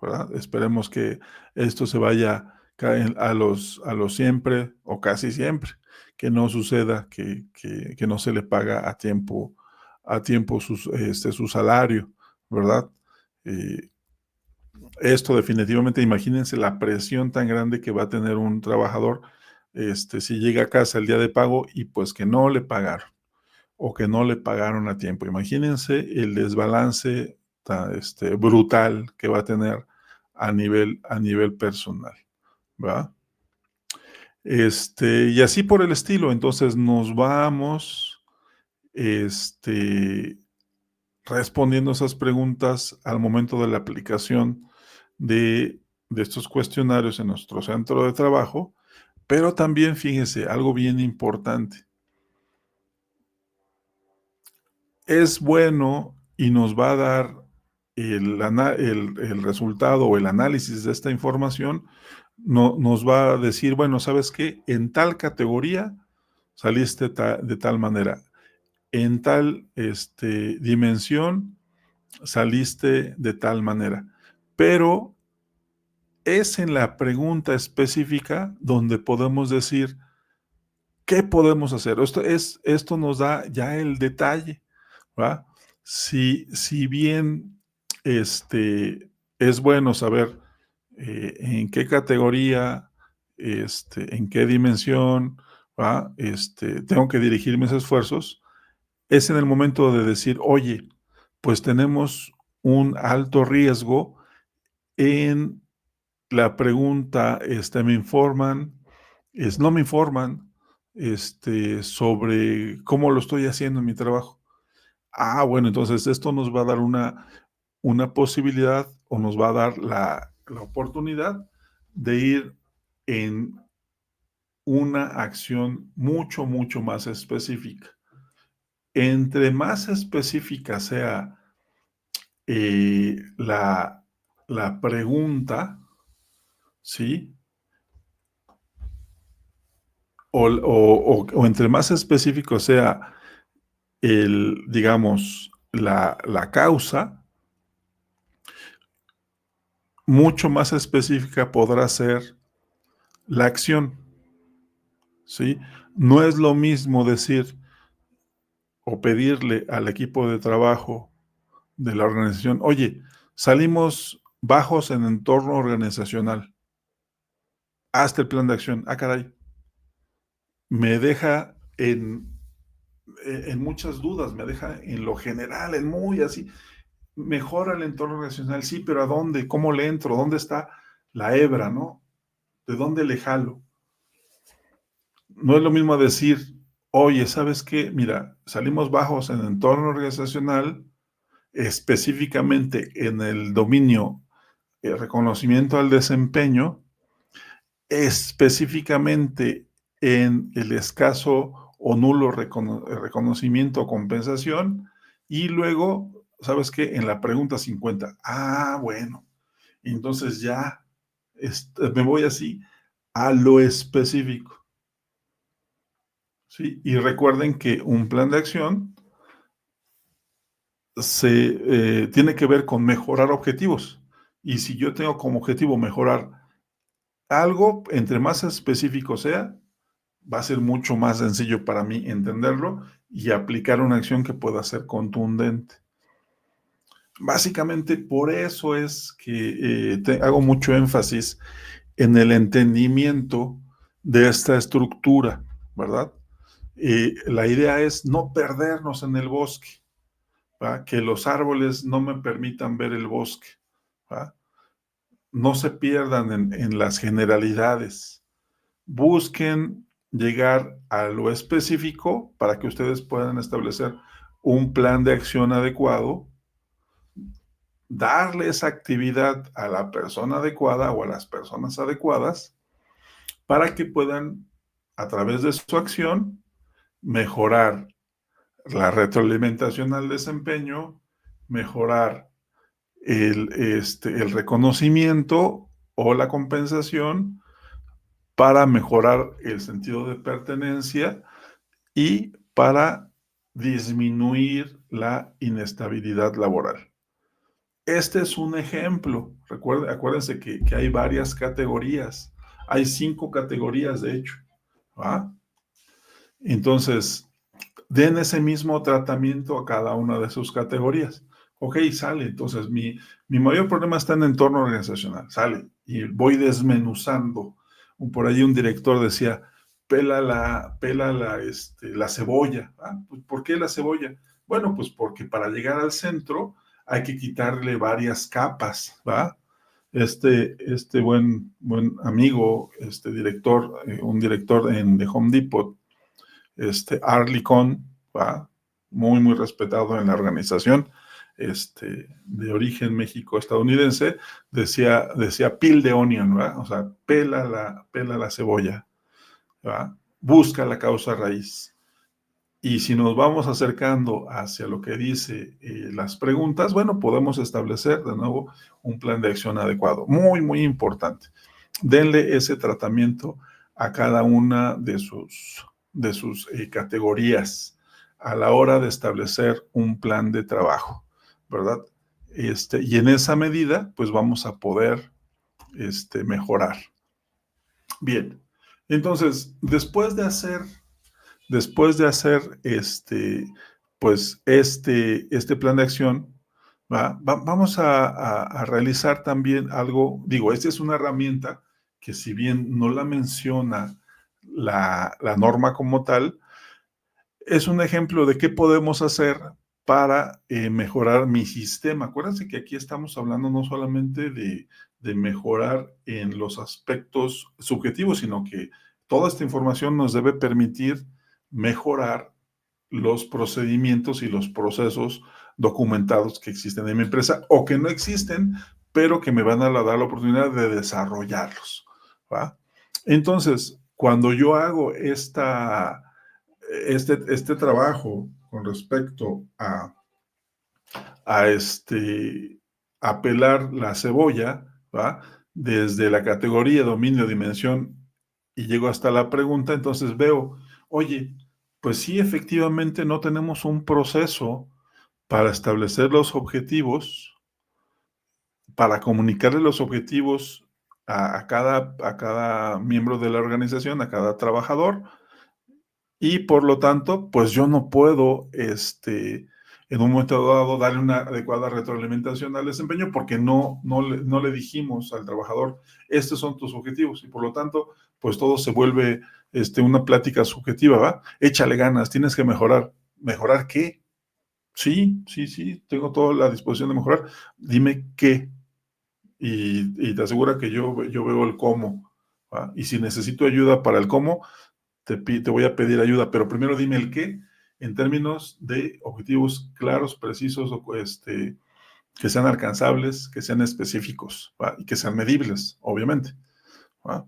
S1: ¿verdad? Esperemos que esto se vaya a los siempre o casi siempre, que no suceda que no se le paga a tiempo su salario, ¿verdad? Eh, Esto definitivamente, imagínense la presión tan grande que va a tener un trabajador, si llega a casa el día de pago y pues que no le pagaron o que no le pagaron a tiempo. Imagínense el desbalance brutal que va a tener a nivel personal, ¿va? Y así por el estilo. Entonces nos vamos este, respondiendo esas preguntas al momento de la aplicación de estos cuestionarios en nuestro centro de trabajo, pero también fíjense, algo bien importante. Es bueno y nos va a dar el resultado o el análisis de esta información, nos va a decir, bueno, ¿sabes qué? En tal categoría saliste de tal manera, en tal dimensión saliste de tal manera, pero es en la pregunta específica donde podemos decir, ¿qué podemos hacer? Esto nos da ya el detalle, ¿va? Si bien es bueno saber en qué categoría, en qué dimensión, ¿va? Tengo que dirigir mis esfuerzos, es en el momento de decir, oye, pues tenemos un alto riesgo en la pregunta, no me informan, sobre cómo lo estoy haciendo en mi trabajo. Ah, bueno, entonces esto nos va a dar una posibilidad o nos va a dar la oportunidad de ir en una acción mucho, mucho más específica. Entre más específica sea la pregunta, ¿sí? O entre más específico sea digamos, la causa, mucho más específica podrá ser la acción, ¿sí? No es lo mismo decir o pedirle al equipo de trabajo de la organización, oye, salimos bajos en entorno organizacional, hazte el plan de acción. Ah, caray, me deja en muchas dudas, me deja en lo general, en muy así. Mejora el entorno organizacional, sí, pero ¿a dónde? ¿Cómo le entro? ¿Dónde está la hebra, no? ¿De dónde le jalo? No es lo mismo decir, oye, ¿sabes qué? Mira, salimos bajos en el entorno organizacional, específicamente en el dominio reconocimiento al desempeño, específicamente en el escaso o nulo reconocimiento o compensación, y luego, ¿sabes qué? En la pregunta 50, ah, bueno, entonces ya me voy así a lo específico, ¿sí? Y recuerden que un plan de acción tiene que ver con mejorar objetivos. Y si yo tengo como objetivo mejorar algo, entre más específico sea, va a ser mucho más sencillo para mí entenderlo y aplicar una acción que pueda ser contundente. Básicamente por eso es que hago mucho énfasis en el entendimiento de esta estructura, ¿verdad? La idea es no perdernos en el bosque, ¿va? Que los árboles no me permitan ver el bosque, ¿va? No se pierdan en las generalidades. Busquen llegar a lo específico para que ustedes puedan establecer un plan de acción adecuado, darle esa actividad a la persona adecuada o a las personas adecuadas para que puedan, a través de su acción, mejorar la retroalimentación al desempeño, mejorar el reconocimiento o la compensación para mejorar el sentido de pertenencia y para disminuir la inestabilidad laboral. Este es un ejemplo. Acuérdense que hay varias categorías. Hay 5 categorías, de hecho. ¿Va? Entonces, den ese mismo tratamiento a cada una de sus categorías. Ok, sale. Entonces, mi mayor problema está en el entorno organizacional. Sale. Y voy desmenuzando. Por ahí un director decía, pela la cebolla. ¿Ah? Pues, ¿por qué la cebolla? Bueno, pues porque para llegar al centro hay que quitarle varias capas, ¿va? Este buen amigo, director, un director de Home Depot, Arlie Cohn, ¿va? Muy respetado en la organización, de origen México-estadounidense, decía peel the onion, ¿va? O sea, pela la cebolla, ¿va? Busca la causa raíz. Y si nos vamos acercando hacia lo que dice las preguntas, bueno, podemos establecer de nuevo un plan de acción adecuado. Muy importante. Denle ese tratamiento a cada una de sus categorías a la hora de establecer un plan de trabajo, ¿verdad? Y en esa medida, pues vamos a poder mejorar. Bien, entonces, después de hacer pues este plan de acción, vamos a realizar también algo, digo, esta es una herramienta que si bien no la menciona la norma como tal, es un ejemplo de qué podemos hacer para mejorar mi sistema. Acuérdense que aquí estamos hablando no solamente de mejorar en los aspectos subjetivos, sino que toda esta información nos debe permitir mejorar los procedimientos y los procesos documentados que existen en mi empresa o que no existen, pero que me van a dar la oportunidad de desarrollarlos, ¿va? Entonces, cuando yo hago este trabajo con respecto a pelar la cebolla, ¿va? Desde la categoría, dominio, dimensión, y llego hasta la pregunta, entonces veo, oye, pues sí, efectivamente no tenemos un proceso para establecer los objetivos, para comunicarle los objetivos a cada miembro de la organización, a cada trabajador, y por lo tanto, pues yo no puedo, en un momento dado, darle una adecuada retroalimentación al desempeño porque no le dijimos al trabajador, estos son tus objetivos, y por lo tanto, pues todo se vuelve una plática subjetiva, ¿va? Échale ganas, tienes que mejorar. ¿Mejorar qué? Sí, tengo toda la disposición de mejorar. Dime qué. Y te asegura que yo veo el cómo, ¿va? Y si necesito ayuda para el cómo, te voy a pedir ayuda, pero primero dime el qué en términos de objetivos claros, precisos, que sean alcanzables, que sean específicos, ¿va? Y que sean medibles, obviamente, ¿va?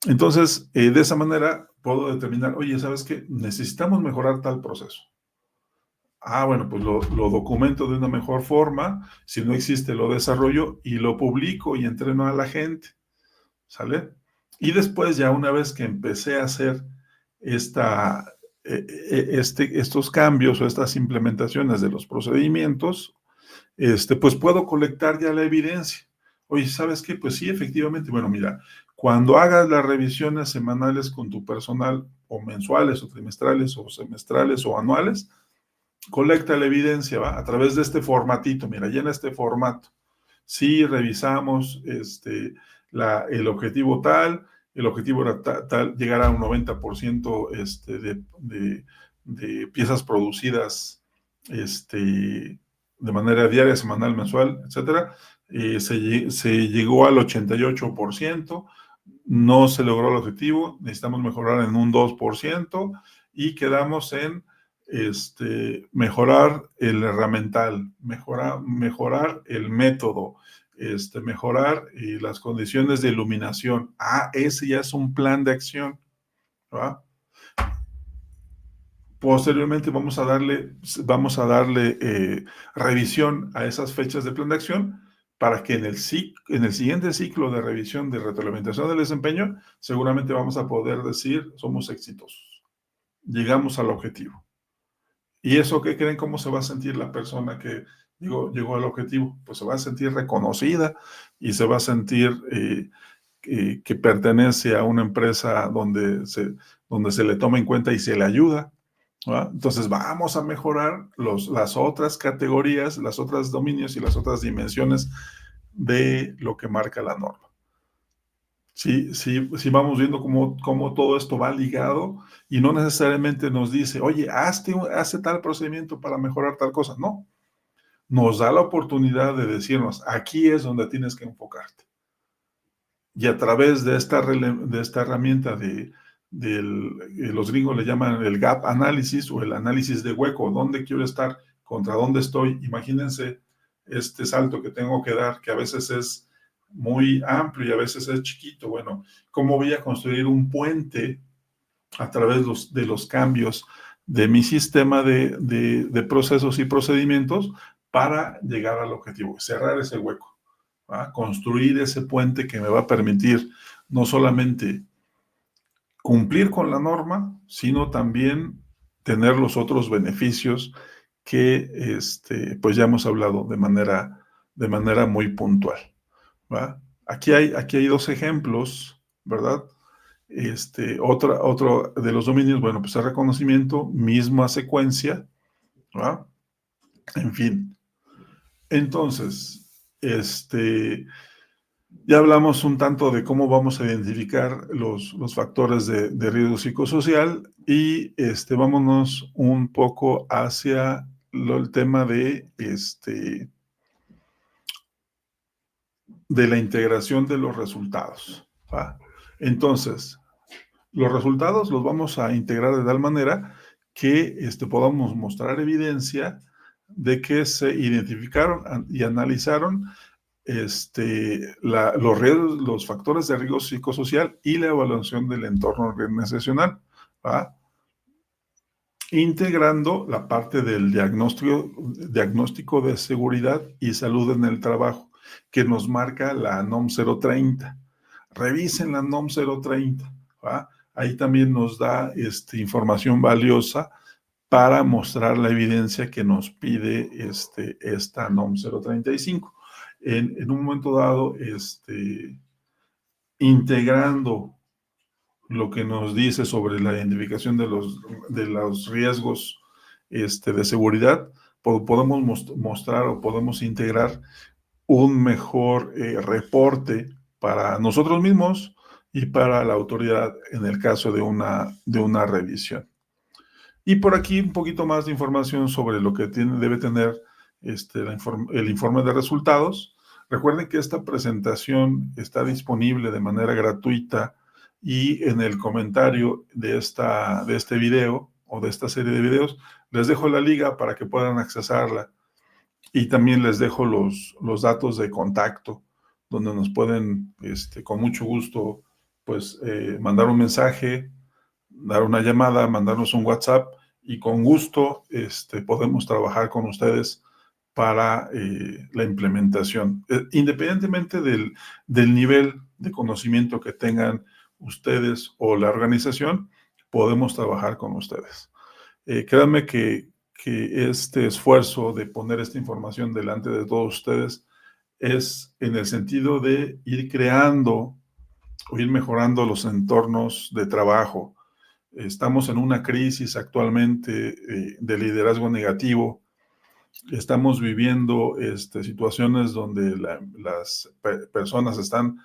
S1: Entonces, de esa manera puedo determinar, oye, ¿sabes qué? Necesitamos mejorar tal proceso. Bueno, pues lo documento de una mejor forma, si no existe lo desarrollo y lo publico y entreno a la gente, ¿sale? Y después, ya una vez que empecé a hacer estos cambios o estas implementaciones de los procedimientos, pues puedo colectar ya la evidencia. Oye, ¿sabes qué? Pues sí, efectivamente. Bueno, mira, cuando hagas las revisiones semanales con tu personal, o mensuales, o trimestrales, o semestrales, o anuales, colecta la evidencia, ¿va? A través de este formatito. Mira, llena este formato. Sí, revisamos el objetivo tal, el objetivo era llegar a un 90% de piezas producidas de manera diaria, semanal, mensual, etcétera. Se llegó al 88%, no se logró el objetivo, necesitamos mejorar en un 2% y quedamos en mejorar el herramental, mejorar el método, mejorar las condiciones de iluminación. Ese ya es un plan de acción, ¿va? Posteriormente vamos a darle revisión a esas fechas de plan de acción para que en el siguiente ciclo de revisión de retroalimentación del desempeño, seguramente vamos a poder decir, somos exitosos, llegamos al objetivo. ¿Y eso qué creen? ¿Cómo se va a sentir la persona que llegó al objetivo? Pues se va a sentir reconocida y se va a sentir que pertenece a una empresa donde se le toma en cuenta y se le ayuda, ¿va? Entonces vamos a mejorar las otras categorías, las otras dominios y las otras dimensiones de lo que marca la norma. Sí, vamos viendo cómo todo esto va ligado y no necesariamente nos dice, oye, hazte tal procedimiento para mejorar tal cosa. No, nos da la oportunidad de decirnos, aquí es donde tienes que enfocarte. Y a través de esta herramienta los gringos le llaman el gap analysis o el análisis de hueco, dónde quiero estar, contra dónde estoy. Imagínense este salto que tengo que dar, que a veces es muy amplio y a veces es chiquito. Bueno, ¿cómo voy a construir un puente a través de los cambios de mi sistema de procesos y procedimientos para llegar al objetivo, cerrar ese hueco? ¿Va? Construir ese puente que me va a permitir no solamente cumplir con la norma, sino también tener los otros beneficios que pues ya hemos hablado de manera muy puntual, ¿va? Aquí hay dos ejemplos, ¿verdad? Otro de los dominios, bueno, pues el reconocimiento, misma secuencia, ¿va? En fin. Entonces, ya hablamos un tanto de cómo vamos a identificar los factores de riesgo psicosocial y vámonos un poco hacia el tema de la integración de los resultados, ¿va? Entonces, los resultados los vamos a integrar de tal manera que podamos mostrar evidencia de que se identificaron y analizaron los factores de riesgo psicosocial y la evaluación del entorno organizacional, ¿va? Integrando la parte del diagnóstico de seguridad y salud en el trabajo, que nos marca la NOM 030. Revisen la NOM 030, ¿va? Ahí también nos da información valiosa para mostrar la evidencia que nos pide esta NOM 035. En un momento dado, integrando lo que nos dice sobre la identificación de los riesgos de seguridad, podemos mostrar o podemos integrar un mejor reporte para nosotros mismos y para la autoridad en el caso de una revisión. Y por aquí un poquito más de información sobre lo que debe tener el informe de resultados. Recuerden que esta presentación está disponible de manera gratuita y en el comentario de este video o de esta serie de videos les dejo la liga para que puedan accesarla y también les dejo los datos de contacto donde nos pueden con mucho gusto pues mandar un mensaje, dar una llamada, mandarnos un WhatsApp y con gusto podemos trabajar con ustedes para la implementación. Independientemente del nivel de conocimiento que tengan ustedes o la organización, podemos trabajar con ustedes. Créanme que este esfuerzo de poner esta información delante de todos ustedes es en el sentido de ir creando o ir mejorando los entornos de trabajo. Estamos en una crisis actualmente de liderazgo negativo. Estamos viviendo situaciones donde las personas están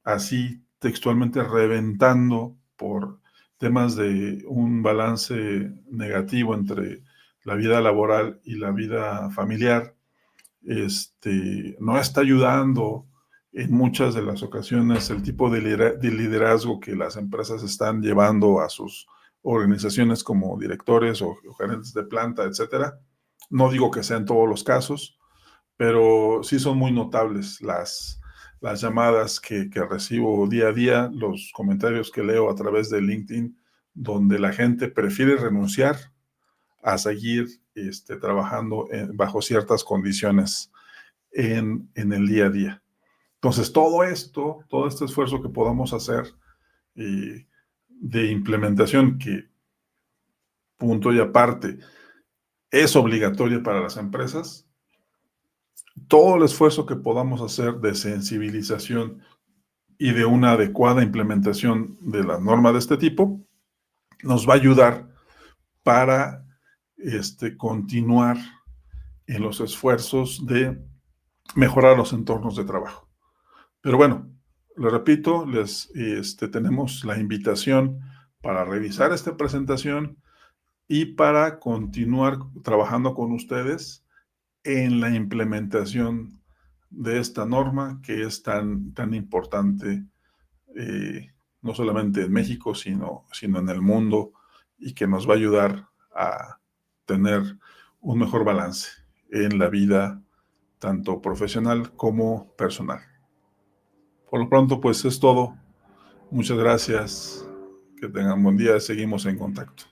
S1: así textualmente reventando por temas de un balance negativo entre la vida laboral y la vida familiar. No está ayudando en muchas de las ocasiones el tipo de liderazgo que las empresas están llevando a sus organizaciones como directores o gerentes de planta, etcétera. No digo que sean todos los casos, pero sí son muy notables las llamadas que recibo día a día, los comentarios que leo a través de LinkedIn, donde la gente prefiere renunciar a seguir trabajando bajo ciertas condiciones en el día a día. Entonces, todo este esfuerzo que podamos hacer de implementación, que punto y aparte es obligatoria para las empresas, todo el esfuerzo que podamos hacer de sensibilización y de una adecuada implementación de la norma de este tipo, nos va a ayudar para continuar en los esfuerzos de mejorar los entornos de trabajo. Pero bueno, le repito, tenemos la invitación para revisar esta presentación y para continuar trabajando con ustedes en la implementación de esta norma que es tan importante, no solamente en México, sino en el mundo, y que nos va a ayudar a tener un mejor balance en la vida, tanto profesional como personal. Por lo pronto, pues es todo. Muchas gracias. Que tengan buen día. Seguimos en contacto.